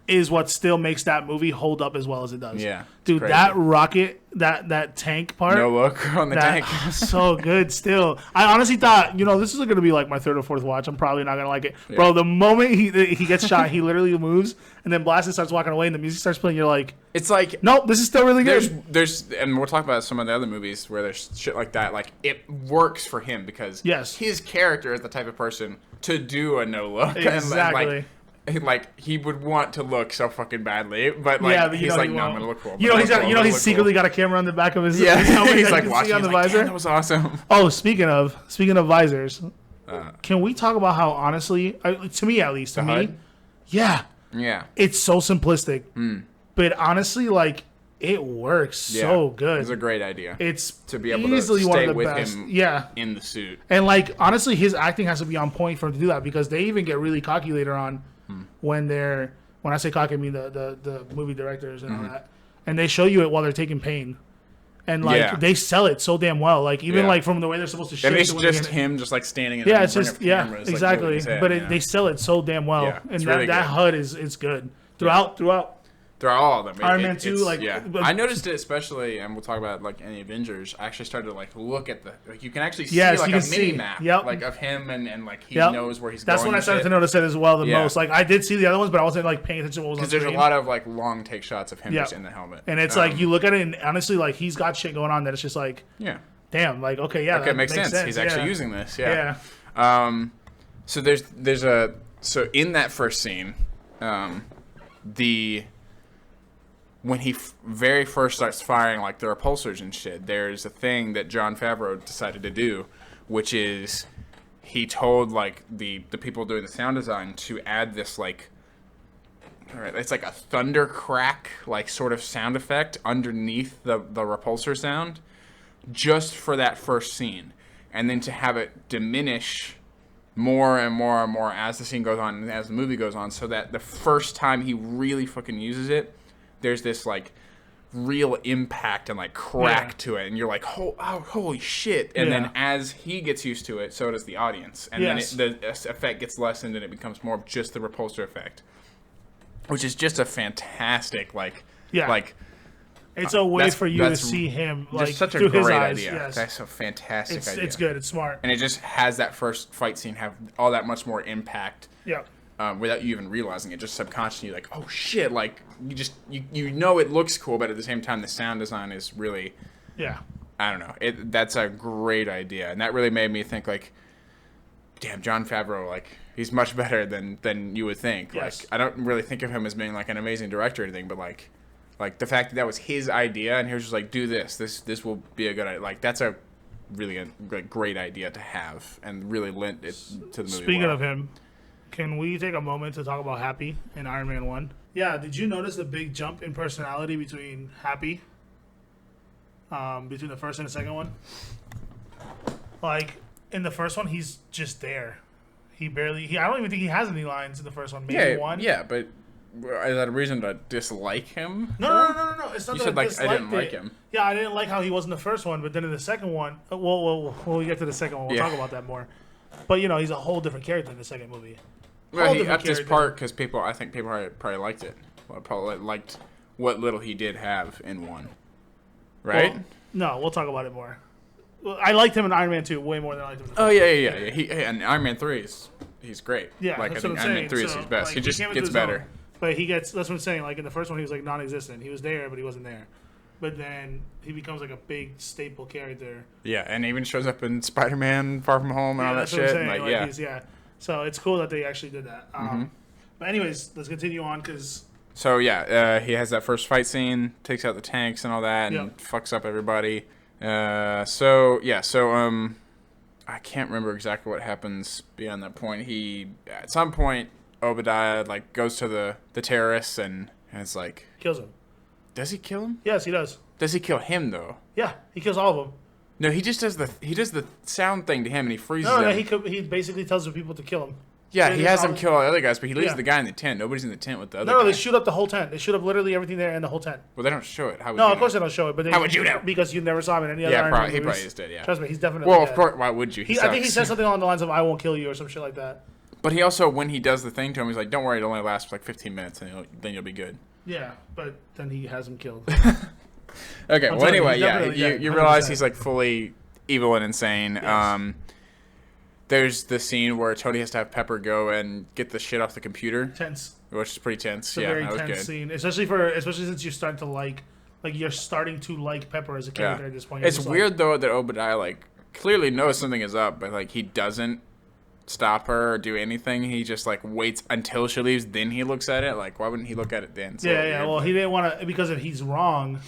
is what still makes that movie hold up as well as it does. Yeah. Dude, that rocket, that tank part. No look on the tank. So good still. I honestly thought, this is going to be like my third or fourth watch. I'm probably not going to like it. Yeah. Bro, the moment he gets shot, he literally moves, and then Blasted starts walking away, and the music starts playing. You're like... It's like... Nope, this is still really good. There's and we'll talk about some of the other movies where there's shit like that. Like, it works for him because his character is the type of person to do a no look. Exactly. And he would want to look so fucking badly, but he's like, no, I'm gonna look cool. He's secretly got a camera on the back of his. Yeah, he's like watching on the visor. That was awesome. Oh, speaking of visors, can we talk about how honestly, to me at least, yeah, it's so simplistic, but honestly, it works so good. It's a great idea. It's to be able to stay with him in the suit, and honestly, his acting has to be on point for him to do that because they even get really cocky later on. When I say cocky, I mean the movie directors and all that, and they show you it while they're taking pain, and they sell it so damn well. Even from the way they're supposed to shoot. And it's just him, just standing. In it's just exactly. But they sell it so damn well, and that HUD is good throughout. They're all of them. Iron Man 2, I noticed it especially, and we'll talk about any Avengers. I actually started to look at you can actually see a mini map of him and he knows where he's going. That's when I started to notice it as well the most. I did see the other ones, but I wasn't paying attention to what was on screen. Because there's a lot of long take shots of him just in the helmet. And it's you look at it and honestly he's got shit going on that it's just damn, okay, that makes sense. He's actually using this. So so in that first scene, when he very first starts firing the repulsors and shit, there's a thing that Jon Favreau decided to do, which is he told the people doing the sound design to add this it's like a thunder crack sort of sound effect underneath the repulsor sound, just for that first scene, and then to have it diminish more and more and more as the scene goes on and as the movie goes on, so that the first time he really fucking uses it, there's this real impact and crack to it, and you're like, holy shit! And then as he gets used to it, so does the audience, and then the effect gets lessened, and it becomes more of just the repulsor effect, which is just a fantastic it's a way for you to see him just such a through great his eyes. idea. Yes. That's a fantastic idea. It's good. It's smart, and it just has that first fight scene have all that much more impact. Yeah. Without you even realizing it, just subconsciously, oh shit! You know it looks cool, but at the same time, the sound design is really, I don't know. That's a great idea, and that really made me think damn, Jon Favreau, he's much better than you would think. Yes. I don't really think of him as being an amazing director or anything, but the fact that was his idea, and he was just do this. This will be a good idea. That's a really great idea to have, and really lent it to the movie. Speaking of him. Can we take a moment to talk about Happy in Iron Man 1? Yeah, did you notice the big jump in personality between Happy, between the first and the second one? Like, in the first one, he's just there. I don't even think he has any lines in the first one. Maybe one. Yeah, but is that a reason to dislike him? No. It's not you that said, like, I didn't like him. Yeah, I didn't like how he was in the first one, but then in the second one, when we get to the second one, we'll talk about that more. But, he's a whole different character in the second movie. Well, he upped his part because I think people probably liked it. Well, probably liked what little he did have in one. Right? Well, no, we'll talk about it more. Well, I liked him in Iron Man 2 way more than I liked him in the first yeah. And Iron Man 3 he's great. Yeah, like, that's I what think I'm Iron saying. Man 3 is his best. Like, he just gets better. But that's what I'm saying. Like, in the first one, he was, like, non-existent. He was there, but he wasn't there. But then he becomes, like, a big staple character. Yeah, and even shows up in Spider-Man Far From Home and all that shit. Like, so it's cool that they actually did that. But anyways, let's continue on because... So, he has that first fight scene, takes out the tanks and all that, and fucks up everybody. I can't remember exactly what happens beyond that point. At some point, Obadiah, like, goes to the terrorists and it's like... Kills him. Does he kill him? Yes, he does. Does he kill him, though? Yeah, he kills all of them. No, he just does the sound thing to him and he freezes him. No, he basically tells the people to kill him. Yeah, he has him kill all the other guys, but he leaves the guy in the tent. Nobody's in the tent with the other guy. No, they shoot up the whole tent. They shoot up literally everything there in the whole tent. Well, they don't show it. How would no, you of course they don't show it. But how would you know? Because you never saw him in any other Iron Man movies. He probably just did, yeah. Trust me, he's definitely Well, dead. of course, why would you? I think he said something along the lines of, I won't kill you, or some shit like that. But he also, when he does the thing to him, he's like, don't worry, it only lasts for like 15 minutes, and then you'll be good. Yeah, but then he has him killed. Okay, well, anyway, you realize 100%. he's like fully evil and insane. Yes. There's the scene where Tony has to have Pepper go and get the shit off the computer. Tense. Which is pretty tense. It's a yeah, very that was tense good. scene, especially since you're starting to like Pepper as a character at this point. It's weird though that Obadiah like clearly knows something is up, but like he doesn't stop her or do anything. He just like waits until she leaves, then he looks at it. Like, why wouldn't he look at it then? Well, he didn't want to, because if he's wrong,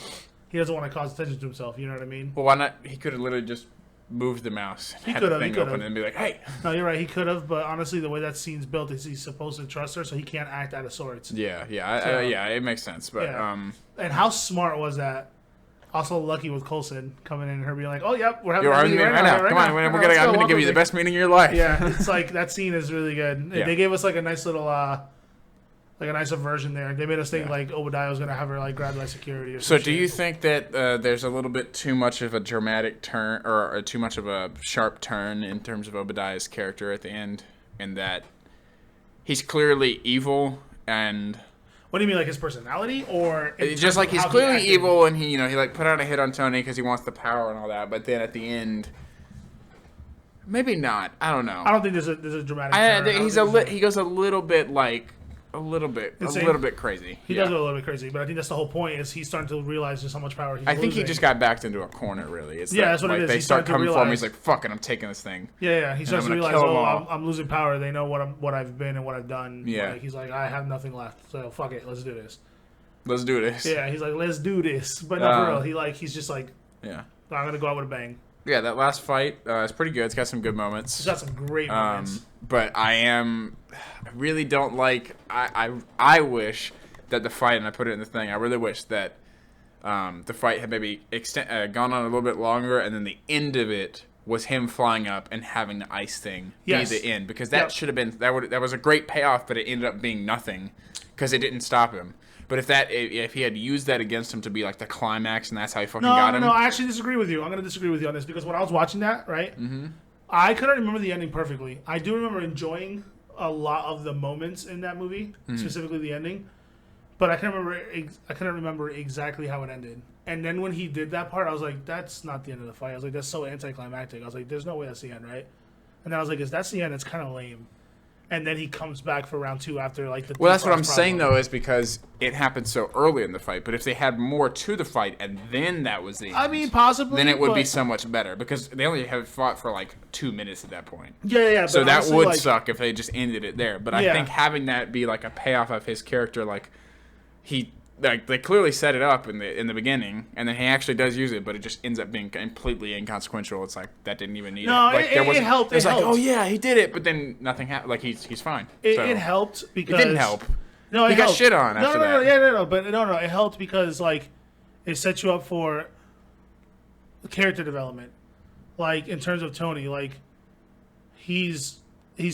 he doesn't want to cause attention to himself. You know what I mean? Well, why not? He could have literally just moved the mouse. He could have. Open and be like, hey. No, you're right. He could have, but honestly, the way that scene's built is he's supposed to trust her, so he can't act out of sorts. Yeah, it makes sense. But and how smart was that? Also lucky with Coulson coming in and her being like, "Oh, yep, we're having a meeting right now. Come on, I'm gonna give you the best meeting of your life." Yeah, it's like that scene is really good. Yeah. They gave us like a nice little, like a nice version there. They made us think like Obadiah was gonna have her like grabbed by security. Or so, do you think that there's a little bit too much of a dramatic turn or too much of a sharp turn in terms of Obadiah's character at the end, in that he's clearly evil and? What do you mean, like his personality, or just like he's clearly evil and he like put out a hit on Tony because he wants the power and all that, but then at the end, maybe not. I don't know. I don't think there's a dramatic. Turn. He goes a little bit like. A little bit crazy. He does go a little bit crazy, but I think that's the whole point. Is he's starting to realize just how much power he's losing. I think he just got backed into a corner. Really, that's what it is. They start coming for him. He's like, "Fuck it, I'm taking this thing." Yeah. He starts to realize, I'm losing power. They know what I've been and what I've done. Yeah. Like, he's like, I have nothing left, so fuck it, let's do this. Let's do this. Yeah, he's like, let's do this, but not for real. He's just like, yeah, I'm gonna go out with a bang. Yeah, that last fight is pretty good. It's got some good moments. It's got some great moments. But I really don't like. I wish that the fight, and I put it in the thing. I really wish that the fight had maybe gone on a little bit longer, and then the end of it was him flying up and having the ice thing be the end, because that should have been that was a great payoff, but it ended up being nothing because it didn't stop him. But if he had used that against him to be like the climax, and that's how he fucking got him. No, I actually disagree with you. I'm going to disagree with you on this, because when I was watching that, right, I couldn't remember the ending perfectly. I do remember enjoying a lot of the moments in that movie, specifically the ending, but I couldn't remember exactly how it ended. And then when he did that part, I was like, that's not the end of the fight. I was like, that's so anticlimactic. I was like, there's no way that's the end, right? And then I was like, if that's the end, it's kind of lame. And then he comes back for round 2 after like the. Well, that's what I'm saying though, is because it happened so early in the fight. But if they had more to the fight and then that was the end, I mean, possibly, then it would be so much better, because they only have fought for like 2 minutes at that point. Yeah. So that would suck if they just ended it there. But I think having that be like a payoff of his character, like he like they clearly set it up in the beginning, and then he actually does use it, but it just ends up being completely inconsequential. It's like that didn't even need it. Like, it helped. It's like, oh yeah, he did it, but then nothing happened. Like he's fine. It helped because it didn't help. No, it he helped. got shit on after that. It helped because like it sets you up for character development. Like in terms of Tony, like he's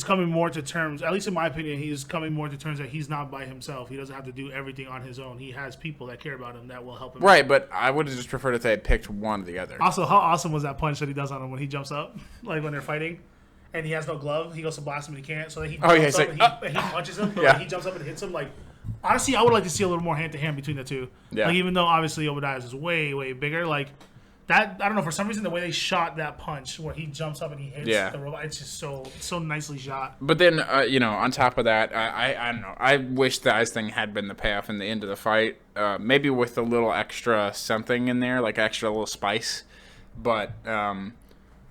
coming more to terms, at least in my opinion, he's coming more to terms that he's not by himself. He doesn't have to do everything on his own. He has people that care about him that will help him. Right, but I would have just preferred if they had picked one or the other. Also, how awesome was that punch that he does on him when he jumps up? Like when they're fighting and he has no glove, he goes to blast him and he can't. So he jumps up and he punches him, but like, he jumps up and hits him. Like, honestly, I would like to see a little more hand-to-hand between the two. Yeah. Like, even though obviously Obadiah's is way, way bigger, like, that, I don't know, for some reason, the way they shot that punch where he jumps up and he hits the robot, it's just so nicely shot. But then, on top of that, I don't know. I wish the ice thing had been the payoff in the end of the fight. Maybe with a little extra something in there, like extra little spice. But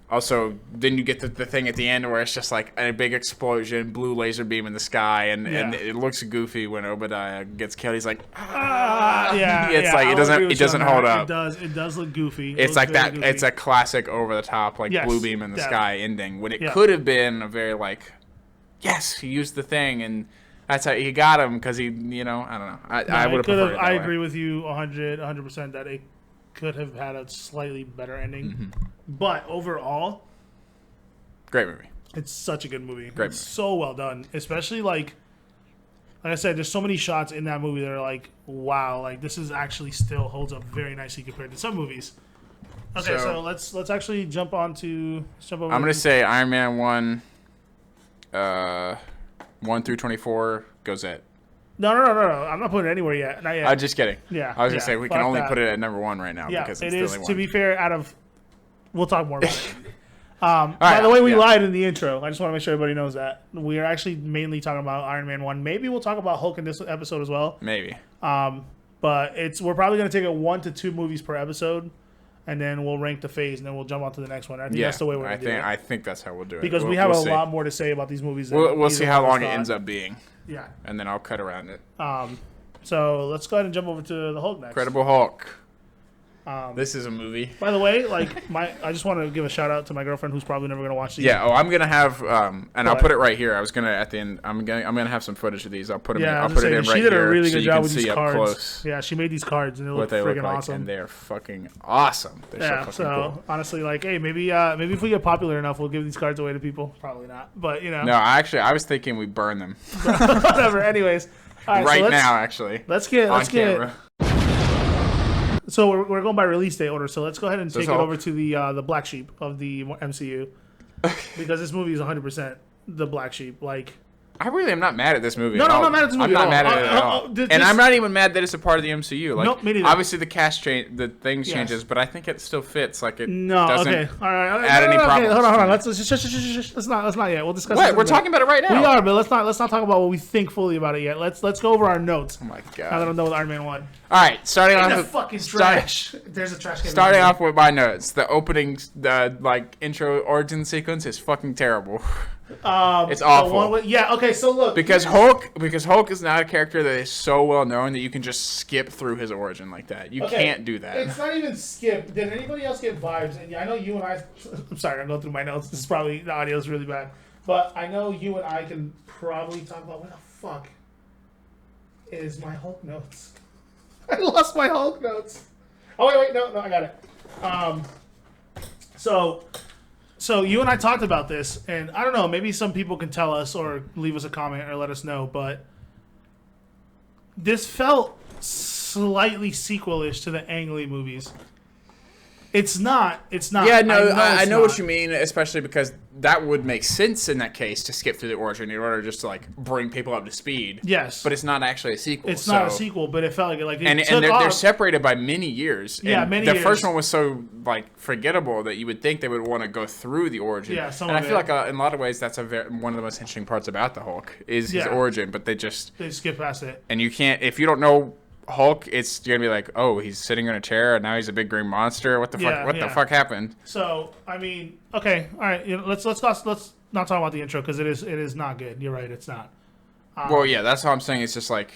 also, then you get the thing at the end where it's just like a big explosion, blue laser beam in the sky, and it looks goofy when Obadiah gets killed. He's like, it doesn't hold up. It does look goofy. It's like that. Goofy. It's a classic over the top like blue beam in the sky ending when it could have been a very like, yes, he used the thing and that's how he got him because he, I don't know. I would have preferred it that I way. agree with you 100% that it could have had a slightly better ending. Mm-hmm. But overall, great movie. It's such a good movie. It's so well done. Especially like I said, there's so many shots in that movie that are like, wow, like this is actually still holds up very nicely compared to some movies. Okay, so let's actually jump over. I'm gonna say Iron Man 1 through 24 goes at. No. I'm not putting it anywhere yet. Not yet. I'm just kidding. Yeah. I was gonna say we can only put it at number 1 right now because it's the only one. To be fair, we'll talk more about it. By the way, we lied in the intro. I just want to make sure everybody knows that. We are actually mainly talking about Iron Man 1. Maybe we'll talk about Hulk in this episode as well. Maybe. But we're probably going to take it 1 to 2 movies per episode, and then we'll rank the phase, and then we'll jump on to the next one. I think that's the way we're going to do it. I think that's how we'll do it. Because we have a lot more to say about these movies. We'll see how long it ends up being. Yeah. And then I'll cut around it. So let's go ahead and jump over to the Hulk next. Incredible Hulk. This is a movie. By the way, I just want to give a shout out to my girlfriend who's probably never going to watch these. Yeah. Oh, I'm gonna have I'll put it right here. I was gonna at the end. I'm gonna have some footage of these. I'll put them. I'll put it in right here. She did a really good job with these cards. Close yeah, she made these cards and they look freaking awesome. And they're fucking awesome. They're so cool. Honestly, hey, maybe if we get popular enough, we'll give these cards away to people. Probably not, but No, I was thinking we burn them. Whatever. Anyways. All right, now, actually. Let's get. So we're going by release date order. So let's go ahead and take it over to the black sheep of the MCU, because this movie is 100% the black sheep. Like, I really am not mad at this movie. No, I'm not mad at this movie. I'm not mad at it at all. And I'm not even mad that it's a part of the MCU. Like, nope, me neither. Obviously the cast the things changes, but I think it still fits. Like, it doesn't all right. add any problems. Hold on. Let's not yet. We'll discuss. What? We're talking about it right now. We are, but let's not talk about what we think fully about it yet. Let's go over our notes. Oh my god. Now that I'm done with Iron Man 1. All right, starting off with fucking trash. There's a trash can. Starting off with my notes, the opening, the intro origin sequence is fucking terrible. It's awful. Okay. So look, because Hulk is not a character that is so well known that you can just skip through his origin like that. You can't do that. It's not even skip. Did anybody else get vibes? And I know you and I. I'm sorry, I'm going through my notes. This is probably the audio is really bad, but I know you and I can probably talk about what the fuck is my Hulk notes. I lost my Hulk notes. Oh wait, no, I got it. So you and I talked about this, and I don't know, maybe some people can tell us or leave us a comment or let us know, but this felt slightly sequel-ish to the Ang Lee movies. It's not. Yeah, no, I know what you mean, especially because that would make sense in that case to skip through the origin in order just to bring people up to speed. Yes, but it's not actually a sequel. It's not a sequel, but it felt like and they're separated by many years. Yeah, many years. The first one was so forgettable that you would think they would want to go through the origin. Yeah, and I feel like in a lot of ways that's one of the most interesting parts about the Hulk is his origin, but they skip past it. And you can't if you don't know Hulk, it's gonna be like, oh, he's sitting in a chair and now he's a big green monster. What the fuck? What the fuck happened? So I mean, okay, all right. Let's not talk about the intro because it is not good. You're right, it's not. Well, yeah, that's how I'm saying. It's just like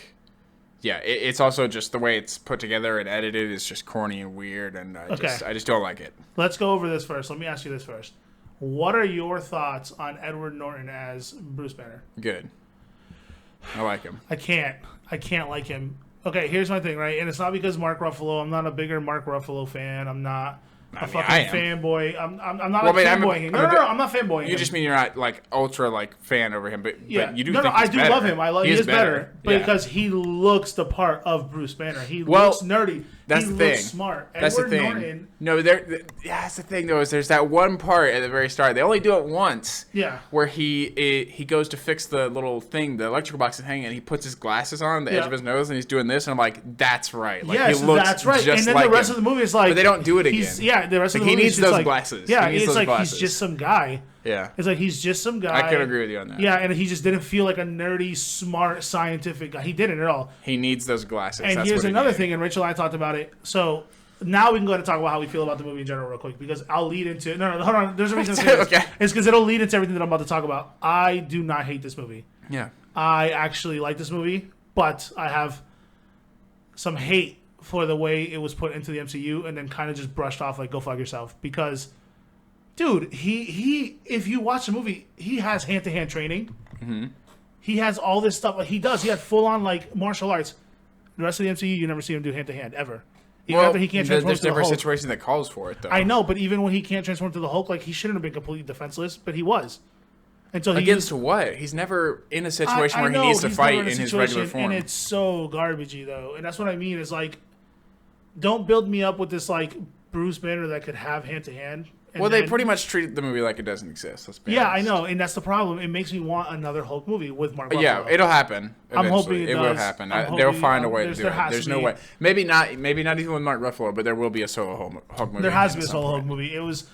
Yeah, it's also just the way it's put together and edited is just corny and weird, and I just don't like it. Let's go over this first. Let me ask you this first. What are your thoughts on Edward Norton as Bruce Banner? Good. I like him. I can't like him. Okay, here's my thing, right? And it's not because Mark Ruffalo. I'm not a bigger Mark Ruffalo fan. I'm not a fucking fanboy. I'm not fanboying. No, I'm not fanboying him. You just mean you're not like ultra like fan over him, but you do. No, I do love him. He is better, because he looks the part of Bruce Banner. He looks nerdy. That's the thing. Looks smart. That's the thing. Norton, no, that's the thing though. Is there's that one part at the very start. They only do it once. Yeah. Where he goes to fix the little thing, the electrical box is hanging, and he puts his glasses on the edge of his nose, and he's doing this, and I'm like, that's right. Like, yes, he looks that's right. just and then like the rest him. of the movie is like, but they don't do it again. The rest of the he movie needs is just those glasses. Yeah, it's like glasses. he's just some guy. Yeah. It's like he's just some guy. I could agree with you on that. Yeah, and he just didn't feel like a nerdy, smart, scientific guy. He didn't at all. He needs those glasses. And here's another thing, and Rachel and I talked about it. So now we can go ahead and talk about how we feel about the movie in general real quick, because I'll lead into... No, hold on. There's a reason to say this. Okay. It's because it'll lead into everything that I'm about to talk about. I do not hate this movie. Yeah. I actually like this movie, but I have some hate for the way it was put into the MCU and then kind of just brushed off like, go fuck yourself. Because, dude, he if you watch the movie, he has hand-to-hand training. Mm-hmm. He has all this stuff. Like, he does. He had full-on, like, martial arts. The rest of the MCU, you never see him do hand-to-hand, ever. Even after he can't transform there's to the different Hulk. situation that calls for it, though. I know, but even when he can't transform to the Hulk, like, he shouldn't have been completely defenseless, but he was. Until he Against what? He's never in a situation where he needs to fight in his regular form. And it's so garbagey, though. And that's what I mean is, like, don't build me up with this, like, Bruce Banner that could have hand-to-hand. Well, they pretty much treated the movie like it doesn't exist. Let's be honest. I know, and that's the problem. It makes me want another Hulk movie with Mark Ruffalo. Yeah, it'll happen. Eventually. I'm hoping it will happen. They'll find a way to do it. There's no way. Maybe not even with Mark Ruffalo, but there will be a solo Hulk movie. There has to be a solo Hulk movie. It was,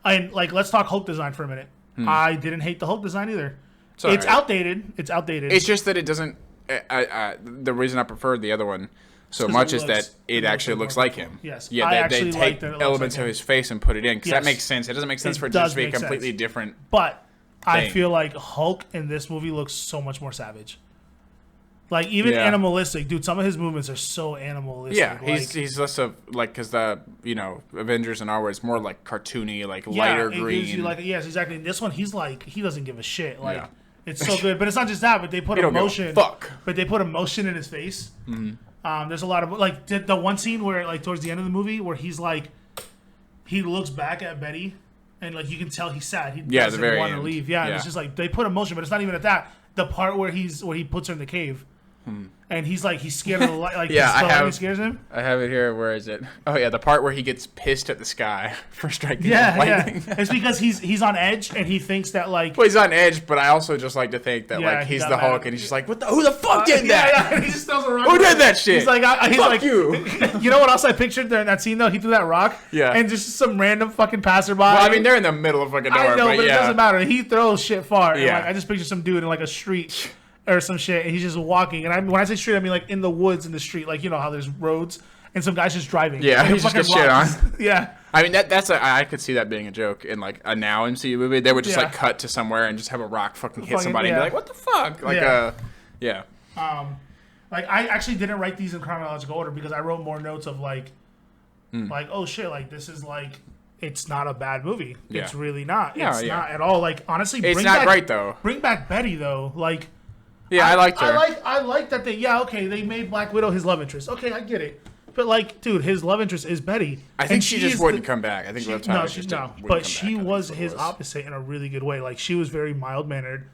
and like, let's talk Hulk design for a minute. I didn't hate the Hulk design either. It's outdated. It's outdated. It's just that it doesn't. The reason I preferred the other one so much is that it actually looks like him. Yes. Yeah, they take elements of his face and put it in, because that makes sense. It doesn't make sense for it to just be a completely different. But I feel like Hulk in this movie looks so much more savage. Like, even animalistic, dude. Some of his movements are so animalistic. Yeah, he's less of like, because the Avengers and our it's more like cartoony, like lighter green. Gives you like, yes, exactly. This one, he's like, he doesn't give a shit. Like, it's so good. But it's not just that. But they put emotion. But they put emotion in his face. Mm-hmm. There's a lot of, like, the one scene where, like, towards the end of the movie where he's like, he looks back at Betty and, like, you can tell he's sad. He doesn't want to leave. Yeah, and it's just like, they put emotion, but it's not even at that. The part where he puts her in the cave. And he's like, he's scared of the light. Like, he scares him. I have it here. Where is it? Oh yeah, the part where he gets pissed at the sky for striking lightning. It's because he's on edge and he thinks that, like. Well, he's on edge, but I also just like to think that like he's the Hulk and he's just like, who the fuck did that? Yeah, he just throws a rock. Who did that shit? He's like, fuck you. You know what else I pictured there in that scene though? He threw that rock. Yeah. And just some random fucking passerby. Well, I mean, they're in the middle of fucking nowhere. I know, but it yeah. doesn't matter. He throws shit far. Yeah. Like, I just picture some dude in like a street. Or some shit, and he's just walking. And when I say street, I mean like in the woods, in the street, like, you know how there's roads, and some guy's just driving. Yeah, he's just get shit on. Yeah. I mean I could see that being a joke in like a now MCU movie. They would just like cut to somewhere and just have a rock fucking hit somebody and be like, what the fuck? Like Like, I actually didn't write these in chronological order because I wrote more notes of like oh shit, like this is like. It's not a bad movie. Yeah. It's really not. It's not at all. Like, honestly, it's not great though. Bring back Betty though. Like, yeah, I liked her. I like that they made Black Widow his love interest. Okay, I get it. But like, dude, his love interest is Betty. I think she just wouldn't come back. I think but she was his opposite in a really good way. Like, she was very mild mannered.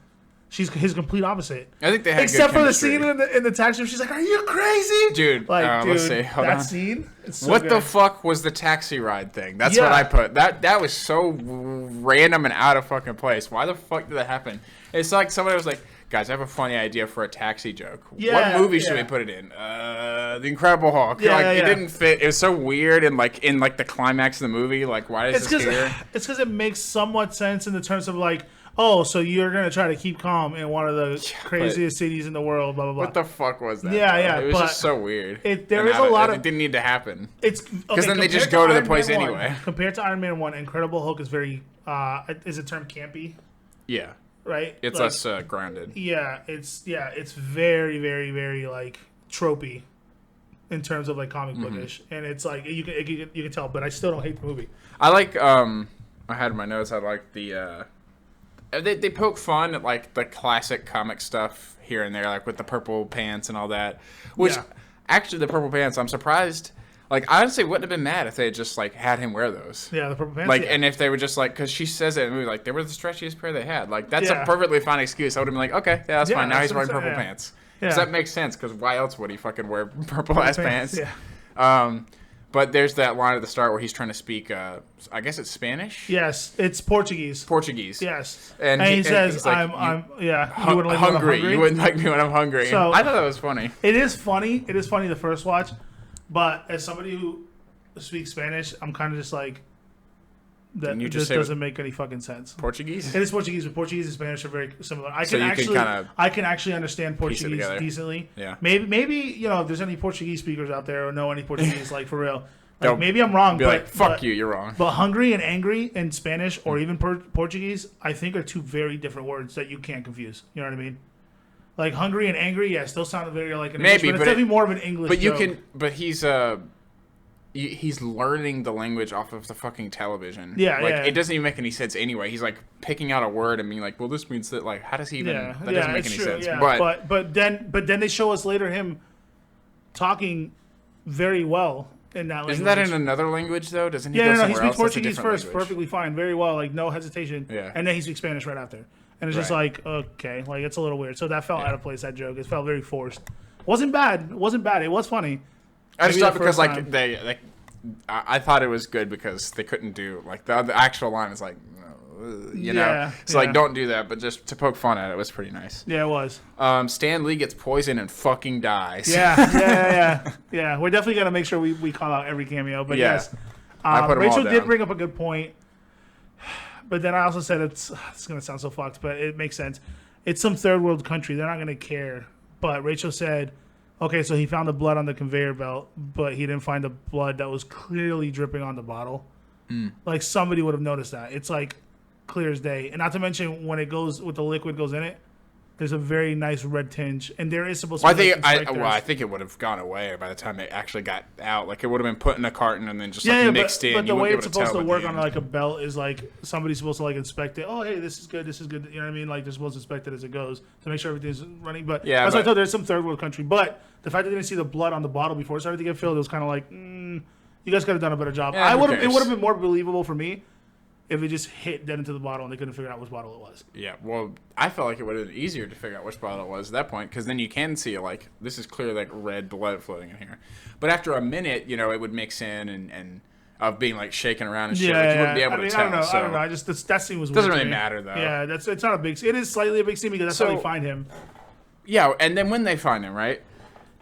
She's his complete opposite. I think they had except good for the scene in the taxi. She's like, "Are you crazy, dude?" Like, let's see. Hold that on. scene. It's so what good. the fuck was the taxi ride thing? That's what I put. That was so random and out of fucking place. Why the fuck did that happen? It's like somebody was like, "Guys, I have a funny idea for a taxi joke. What movie should we put it in? The Incredible Hulk." It didn't fit. It was so weird and like in like the climax of the movie. Like, why is this here? It's because it makes somewhat sense in the terms of like. Oh, so you're going to try to keep calm in one of the craziest cities in the world, blah, blah, blah. What the fuck was that? Yeah, it was just so weird. There is a lot of... It didn't need to happen. Because then they just go to the place anyway. Compared to Iron Man 1, Incredible Hulk is very... is the term campy? Yeah. Right? It's less grounded. Yeah, it's very, very, very, like... tropey in terms of like comic bookish, and it's like you can tell, but I still don't hate the movie. I like I had in my notes. I like the they poke fun at like the classic comic stuff here and there, like with the purple pants and all that. Which actually, the purple pants, I'm surprised. Like, I honestly wouldn't have been mad if they had just like had him wear those. Yeah, the purple pants. Like, and if they were just like, because she says it in the movie, like they were the stretchiest pair they had. Like, that's a perfectly fine excuse. I would have been like, okay, yeah, that's fine. Now he's wearing purple pants. Because that makes sense. Because why else would he fucking wear purple ass pants? Yeah. But there's that line at the start where he's trying to speak, I guess it's Spanish? Yes, it's Portuguese. Portuguese. Yes. And he says, he's like, you wouldn't like me when I'm hungry. You wouldn't like me when I'm hungry. So, I thought that was funny. It is funny. It is funny the first watch. But as somebody who speaks Spanish, I'm kind of just like, that just doesn't make any fucking sense. Portuguese? It is Portuguese, but Portuguese and Spanish are very similar. I can actually understand Portuguese decently. Yeah. Maybe if there's any Portuguese speakers out there or know any Portuguese, like for real. Like, maybe I'm wrong, but fuck you, you're wrong. But hungry and angry in Spanish or even Portuguese, I think are two very different words that you can't confuse. You know what I mean? Like hungry and angry, still sound very like an English, but it's definitely more of an English. But joke. But he's learning the language off of the fucking television. Yeah, like it doesn't even make any sense anyway. He's like picking out a word and being like, "Well, this means that." Like, how does he even? That doesn't make any sense. Yeah. But then they show us later him talking very well in that language. Isn't that in another language though? Doesn't he? No. He speaks Portuguese first, perfectly fine, very well, like no hesitation. Yeah. And then he speaks Spanish right after, and it's just like okay, like it's a little weird. So that felt out of place. That joke, it felt very forced. Wasn't bad. It was funny. I just thought because I thought it was good because they couldn't do like the actual line is like know it's like don't do that, but just to poke fun at it was pretty nice. Yeah, it was. Stan Lee gets poisoned and fucking dies. Yeah. We're definitely gonna make sure we call out every cameo, but yes, Rachel did bring up a good point, but then I also said it's gonna sound so fucked, but it makes sense. It's some third world country, they're not gonna care. But Rachel said, okay, so he found the blood on the conveyor belt, but he didn't find the blood that was clearly dripping on the bottle. Like somebody would have noticed that. It's like clear as day. And not to mention when the liquid goes in it, there's a very nice red tinge, and there is supposed to be. I think it would have gone away by the time it actually got out. Like it would have been put in a carton and then just mixed in. But the way it's supposed to work on like a belt is like somebody's supposed to like inspect it. Oh, hey, this is good. You know what I mean? Like they're supposed to inspect it as it goes to make sure everything's running. But that's why I told there's some third world country. But the fact that they didn't see the blood on the bottle before it started to get filled, it was kind of like, you guys could have done a better job. Yeah, it would have been more believable for me if it just hit dead into the bottle and they couldn't figure out which bottle it was. Yeah, well, I felt like it would have been easier to figure out which bottle it was at that point, because then you can see, like, this is clearly, like, red blood floating in here. But after a minute, it would mix in and of being, like, shaking around and shit. Like, you wouldn't be able to tell. I don't know. That scene was weird. Doesn't really matter, though. Yeah, it's not a big scene. It is slightly a big scene because that's how they find him. Yeah, and then when they find him, right?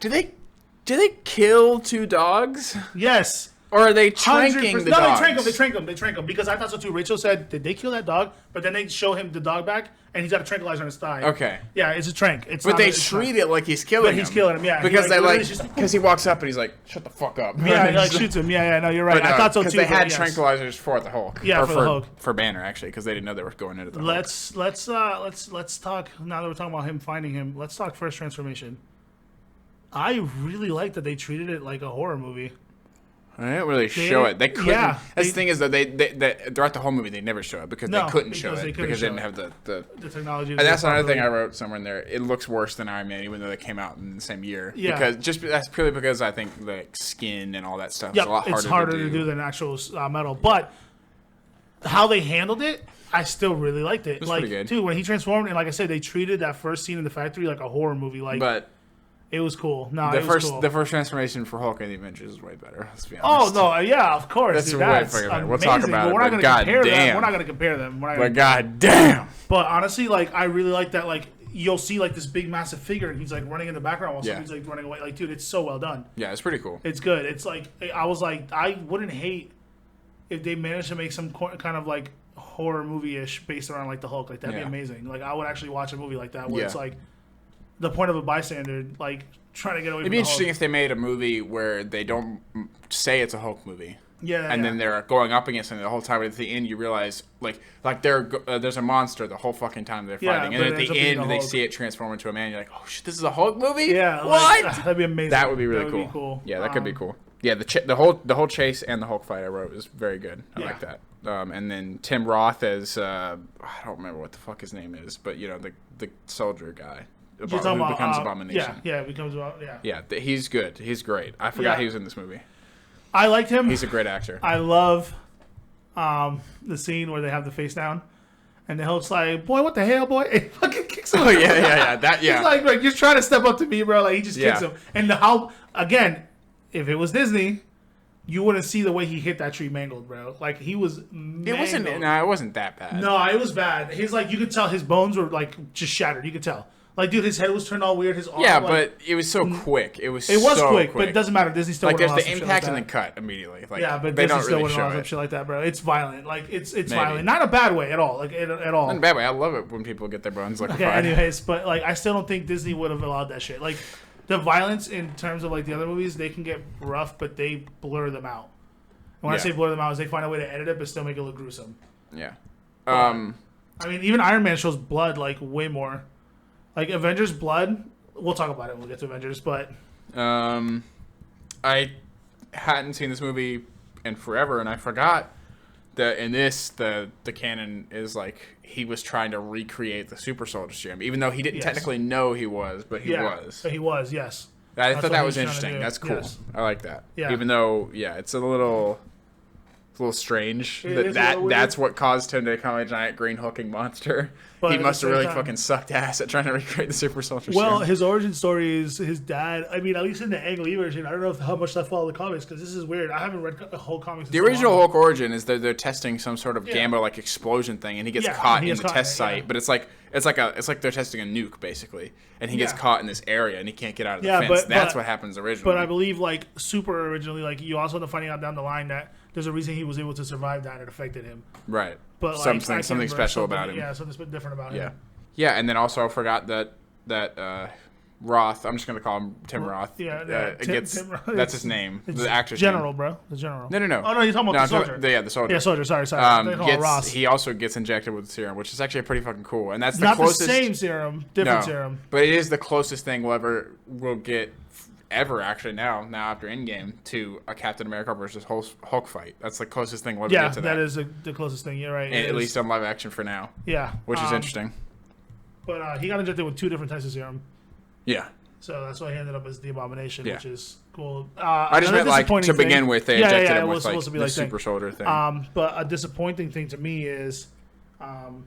Do they kill two dogs? Yes. Or are they tranking the dogs? No, they trank him. Because I thought so too. Rachel said, did they kill that dog? But then they show him the dog back, and he's got a tranquilizer on his thigh. Okay. Yeah, it's a trank. But they treat it like he's killing him. But he's killing him, yeah. Because because he walks up and he's like, shut the fuck up. Yeah, he like shoots him. Yeah, no, you're right. I thought so too. Because they had tranquilizers for the Hulk. Yeah, for the Hulk. For Banner, actually, because they didn't know they were going into the Hulk. Let's talk, now that we're talking about him finding him, let's talk first transformation. I really like that they treated it like a horror movie. I didn't really show it. They couldn't. Yeah, that's the thing is that they throughout the whole movie they never show it because they couldn't show it because they didn't have the technology. And that's another thing I wrote somewhere in there. It looks worse than Iron Man, even though they came out in the same year. Yeah, because that's purely because I think the skin and all that stuff is a lot harder to do than actual metal. But how they handled it, I still really liked it. It was pretty good too. When he transformed, and like I said, they treated that first scene in the factory like a horror movie. But it was cool. No, the first transformation for Hulk in the Avengers is way better. Let's be honest. Oh no, yeah, of course. That's way fucking better. We'll talk about it. We're not going to compare them. We're not going to compare them. But goddamn. But honestly, like I really like that. Like you'll see like this big massive figure, and he's like running in the background while somebody's like running away. Like, dude, it's so well done. Yeah, it's pretty cool. It's good. It's like I was like, I wouldn't hate if they managed to make some kind of like horror movie-ish based around like the Hulk. Like that'd be amazing. Like I would actually watch a movie like that where it's like the point of a bystander, like trying to get away. It'd be interesting if they made a movie where they don't say it's a Hulk movie. Yeah. And then they're going up against them the whole time. But at the end, you realize there's a monster the whole fucking time they're fighting. And at the end, they see it transform into a man. You're like, oh shit, this is a Hulk movie? Yeah. What? That'd be amazing. That would be really cool. Yeah, that could be cool. Yeah, the whole chase and the Hulk fight I wrote was very good. I like that. And then Tim Roth as I don't remember what the fuck his name is, but the soldier guy who becomes Abomination. Yeah, he's good. He's great. I forgot he was in this movie. I liked him. He's a great actor. I love the scene where they have the face down. And the Hulk's like, boy, what the hell, boy? And he fucking kicks him. Oh, yeah. He's like, you're trying to step up to me, bro. Like, he just kicks him. And again, if it was Disney, you wouldn't see the way he hit that tree mangled, bro. Like, he was mangled. It wasn't that bad. No, it was bad. He's like, you could tell his bones were, like, just shattered. You could tell. Like, dude, his head was turned all weird. His arm, but it was so quick. It was quick, but it doesn't matter. Disney still there's the impact and the cut immediately. Like, but they Disney don't still really wouldn't show allow some it. shit like that, bro. It's violent. Like, it's violent. Not in a bad way at all. Like, at all. Not in a bad way. I love it when people get their bones liquefied. Okay, anyways, but, like, I still don't think Disney would have allowed that shit. Like, the violence in terms of, like, the other movies, they can get rough, but they blur them out. And when I say blur them out, is they find a way to edit it, but still make it look gruesome. Yeah. I mean, even Iron Man shows blood, like, way more. Like, Avengers blood, we'll talk about it when we get to Avengers, but... I hadn't seen this movie in forever, and I forgot that in this, the canon is, like, he was trying to recreate the super soldier serum, even though he didn't technically know he was, but he was. But he was, yes. I thought that was interesting. That's cool. Yes. I like that. Yeah. Even though, it's a little strange that's what caused him to become a giant green hulking monster. But he must have really fucking sucked ass at trying to recreate the super soldier serum. His origin story is his dad. I mean, at least in the Ang Lee version, I don't know how much that followed the comics because this is weird. I haven't read the whole comics. The original Hulk origin is that they're testing some sort of gamma like explosion thing, and he gets caught in the test site. But it's like they're testing a nuke basically, and he gets caught in this area and he can't get out of the fence. That's what happens originally. But I believe like super originally, like you also end up finding out down the line that there's a reason he was able to survive that. It affected him. Right. But something special about him. Yeah, something different about him. Yeah, and then also I forgot that Roth. I'm just gonna call him Tim Roth. Tim Roth. That's his name. The actor's General, name. Bro. The General. No. Oh no, you're talking about the soldier. The soldier. Yeah, soldier. Sorry. Ross. He also gets injected with the serum, which is actually pretty fucking cool. And that's not the closest. The same serum, different serum. But it is the closest thing we'll get ever actually now after Endgame to a Captain America versus Hulk fight. That's the closest thing we'll ever get to that. That is the closest thing. You're right. And at least on live action for now. Yeah. Which is interesting. But he got injected with 2 different types of serum. Yeah. So that's why he ended up as the Abomination, which is cool. I just meant like to begin with, they injected him with like the super soldier thing. But a disappointing thing to me is the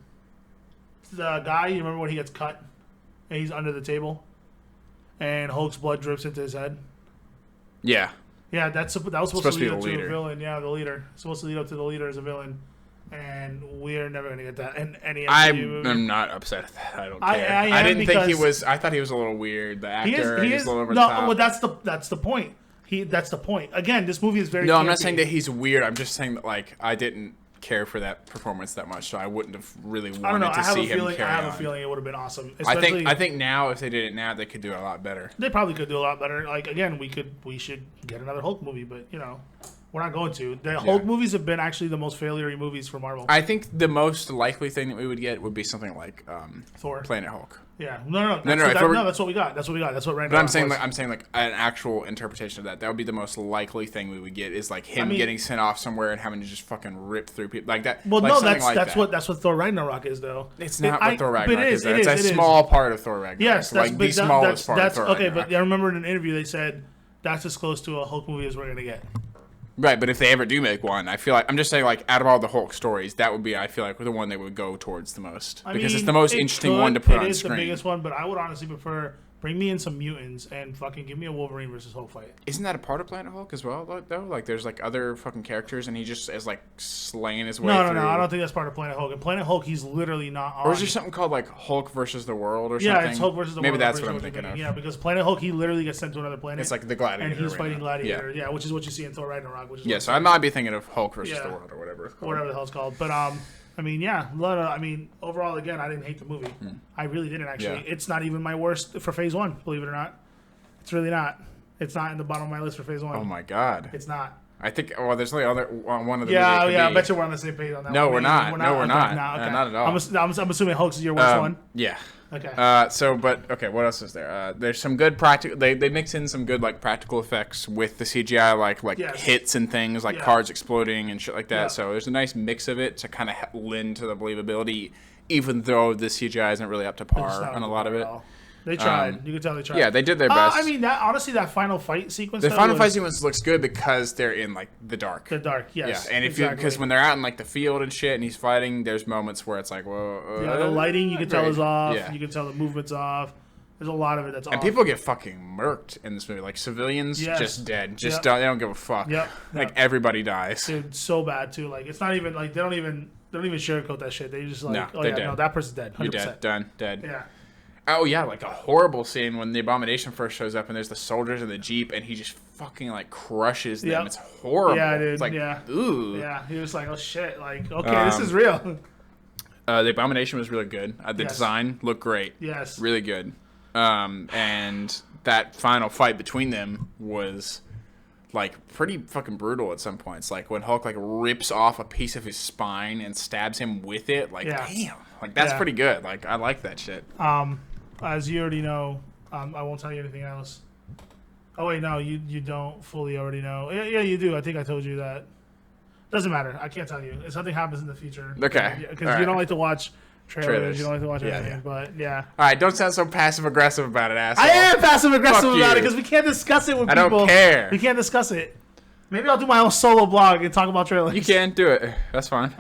guy. You remember when he gets cut and he's under the table, and Hulk's blood drips into his head. Yeah. Yeah, that was supposed to lead up to a villain. Yeah, the leader. Supposed to lead up to the leader as a villain. And we're never going to get that in any MCU movie. I'm not upset at that. I don't care. I didn't think he was. I thought he was a little weird. The actor, he's a little over the top. Well, that's the point. That's the point. Again, this movie is very. No, I'm not saying that he's weird. I'm just saying that like I didn't care for that performance that much, so I wouldn't have really wanted to see him carry on. I have a feeling it would have been awesome. I think now if they did it now, they could do it a lot better. They probably could do a lot better. Like again, we should get another Hulk movie, but we're not going to. The Hulk movies have been actually the most failure movies for Marvel. I think the most likely thing that we would get would be something like Thor, Planet Hulk. Yeah, no. That's what we got. That's what we got. That's what Randy. But I'm saying like an actual interpretation of that. That would be the most likely thing we would get is like him getting sent off somewhere and having to just fucking rip through people like that. Well, no, that's what Thor Ragnarok is though. It's not what Thor Ragnarok is. It's a small part of Thor Ragnarok. Yes, that's like the smallest part of Thor Ragnarok. Okay, but I remember in an interview they said that's as close to a Hulk movie as we're gonna get. Right, but if they ever do make one, I feel like I'm just saying like out of all the Hulk stories, that would be I feel like the one they would go towards the most because it's the most interesting one to put on screen. It is the biggest one, but I would honestly prefer bring me in some mutants and fucking give me a Wolverine versus Hulk fight. Isn't that a part of Planet Hulk as well though? Like there's like other fucking characters and he just is like slaying his way through. No, I don't think that's part of Planet Hulk. In Planet Hulk, he's literally not on. Or is there something called like Hulk versus the World or something? Yeah, it's Hulk versus the Maybe World. Maybe that's what I'm thinking of. Yeah, because Planet Hulk, he literally gets sent to another planet. It's like the Gladiator. And he's fighting Gladiator. Yeah, which is what you see in Thor Ragnarok. So I might be thinking of Hulk versus the World or whatever it's called. Whatever the hell it's called. But overall, again, I didn't hate the movie. I really didn't, actually. Yeah. It's not even my worst for Phase 1, believe it or not. It's really not. It's not in the bottom of my list for Phase 1. Oh, my God. It's not. I think. Well, there's only one of the. Yeah. I bet you we're on the same page on that. No, one. we're not. No, we're not. Okay. Not at all. I'm assuming Hulk is your worst one. Yeah. Okay. What else is there? There's some good practical. They mix in some good like practical effects with the CGI, like hits and things, like cars exploding and shit like that. Yeah. So there's a nice mix of it to kind of lend to the believability, even though the CGI isn't really up to par on a lot of it. They tried. You can tell they tried. Yeah, they did their best. I mean, honestly, that final fight sequence. The final fight sequence looks good because they're in like the dark. The dark, yes. Yeah, and because when they're out in like the field and shit, and he's fighting, there's moments where it's like, whoa. The lighting you can tell is off. Yeah. You can tell the movement's off. There's a lot of it that's off. And people get fucking murked in this movie. Like civilians, just dead. They don't give a fuck. Yep. Like everybody dies. Dude, so bad too. Like it's not even like they don't even sugarcoat that shit. They just like, that person's dead. 100%. You're dead. Done. Dead. Yeah. Oh yeah, like a horrible scene when the Abomination first shows up and there's the soldiers in the Jeep and he just fucking like crushes them. Yep. It's horrible. Yeah, dude. It's like, ooh. Yeah, he was like, oh shit, like, okay, this is real. The Abomination was really good. The design looked great. Yes. Really good. And that final fight between them was like pretty fucking brutal at some points. Like when Hulk like rips off a piece of his spine and stabs him with it. Like, damn. Like that's pretty good. Like I like that shit. As you already know, I won't tell you anything else. Oh wait, no, you don't fully already know. Yeah, you do. I think I told you that. Doesn't matter. I can't tell you. If something happens in the future. Okay. Because you don't like to watch trailers. You don't like to watch anything. Yeah. But yeah. All right, don't sound so passive aggressive about it, asshole. I am passive aggressive about it because we can't discuss it with people. I don't care. We can't discuss it. Maybe I'll do my own solo blog and talk about trailers. You can do it. That's fine.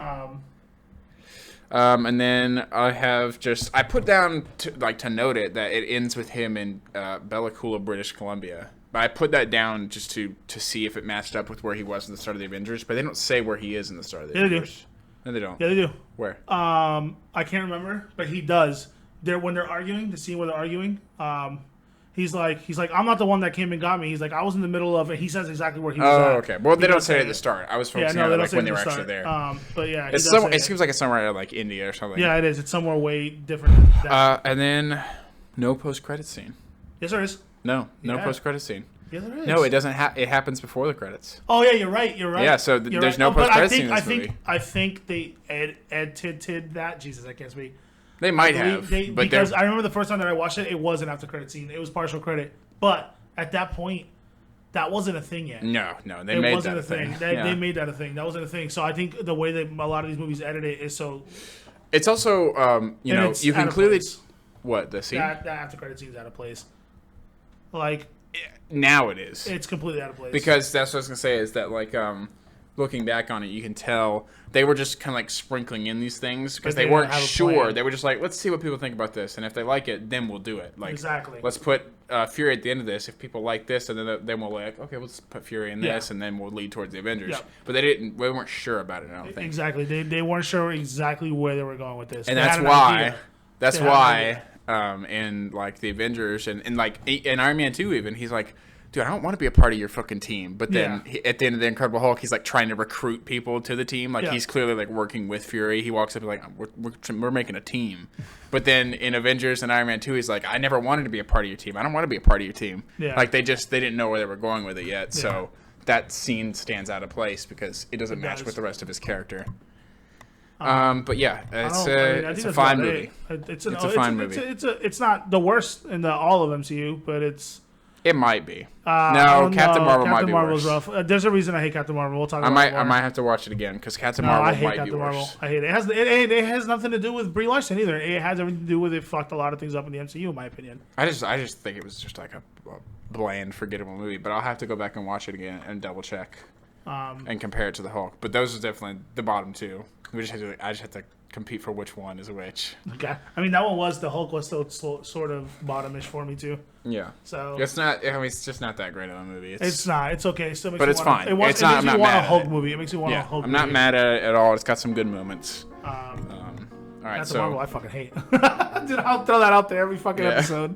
And then I put down to note it that it ends with him in Bella Coola, British Columbia. But I put that down just to see if it matched up with where he was in the start of the Avengers. But they don't say where he is in the start of the Avengers. No, they don't. Yeah, they do. Where? I can't remember, but he does. When they're arguing, the scene where they're arguing, he's like, I'm not the one that came and got me. He's like, I was in the middle of it. He says exactly where he was at. Oh, okay. Well, they don't say it at the start. I was focusing on like when they were actually there. But yeah, it seems like it's somewhere like India or something. Yeah, it is. It's somewhere way different than that. And then no post-credit scene. Yes, there is. No post-credit scene. Yeah, there is. No, it doesn't. It happens before the credits. Oh yeah, you're right. Yeah, so there's no post-credit scene in this movie. I think they edited that. Jesus, I can't speak. They might have, because I remember the first time that I watched it, it was an after credit scene. It was partial credit, but at that point, that wasn't a thing yet. No, they made that a thing. They made that a thing. That wasn't a thing. So I think the way that a lot of these movies edit it is so. It's also, you can clearly what the scene that after credit scene is out of place. Like now it is. It's completely out of place. Because that's what I was gonna say is that like looking back on it, you can tell they were just kind of like sprinkling in these things because they weren't sure. They were just like, let's see what people think about this, and if they like it, then we'll do it. Like, exactly. Let's put Fury at the end of this. If people like this, and then we'll like, okay, let's put Fury in this, and then we'll lead towards the Avengers. Yeah. But they weren't sure about it. I don't think exactly. They weren't sure exactly where they were going with this, and that's why. That's why. In like the Avengers and like in Iron Man 2 even, he's like, dude, I don't want to be a part of your fucking team. But then at the end of the Incredible Hulk, he's like trying to recruit people to the team. Like he's clearly like working with Fury. He walks up and like, we're making a team. But then in Avengers and Iron Man 2, he's like, I never wanted to be a part of your team. I don't want to be a part of your team. Yeah. Like they didn't know where they were going with it yet. Yeah. So that scene stands out of place because it doesn't match with the rest of his character. But yeah, it's a fine movie. It's a fine movie. It's not the worst in all of MCU, but it might be. Captain Marvel might be worse. Rough. There's a reason I hate Captain Marvel. We'll talk about it more. I might have to watch it again because Captain Marvel might be worse. I hate it. It has nothing to do with Brie Larson either. It has everything to do with it fucked a lot of things up in the MCU, in my opinion. I just think it was just like a bland, forgettable movie. But I'll have to go back and watch it again and double check and compare it to the Hulk. But those are definitely the bottom two. I just have to compete for which one is which. Okay. I mean, the Hulk was still sort of bottomish for me too. Yeah. So it's not. I mean, it's just not that great of a movie. It's not. It's okay. It still makes but it's fine. It makes you want a Hulk movie. It makes you want a Hulk movie. I'm not mad at it at all. It's got some good moments. All right. That's Marvel I fucking hate. Dude, I'll throw that out there every fucking episode.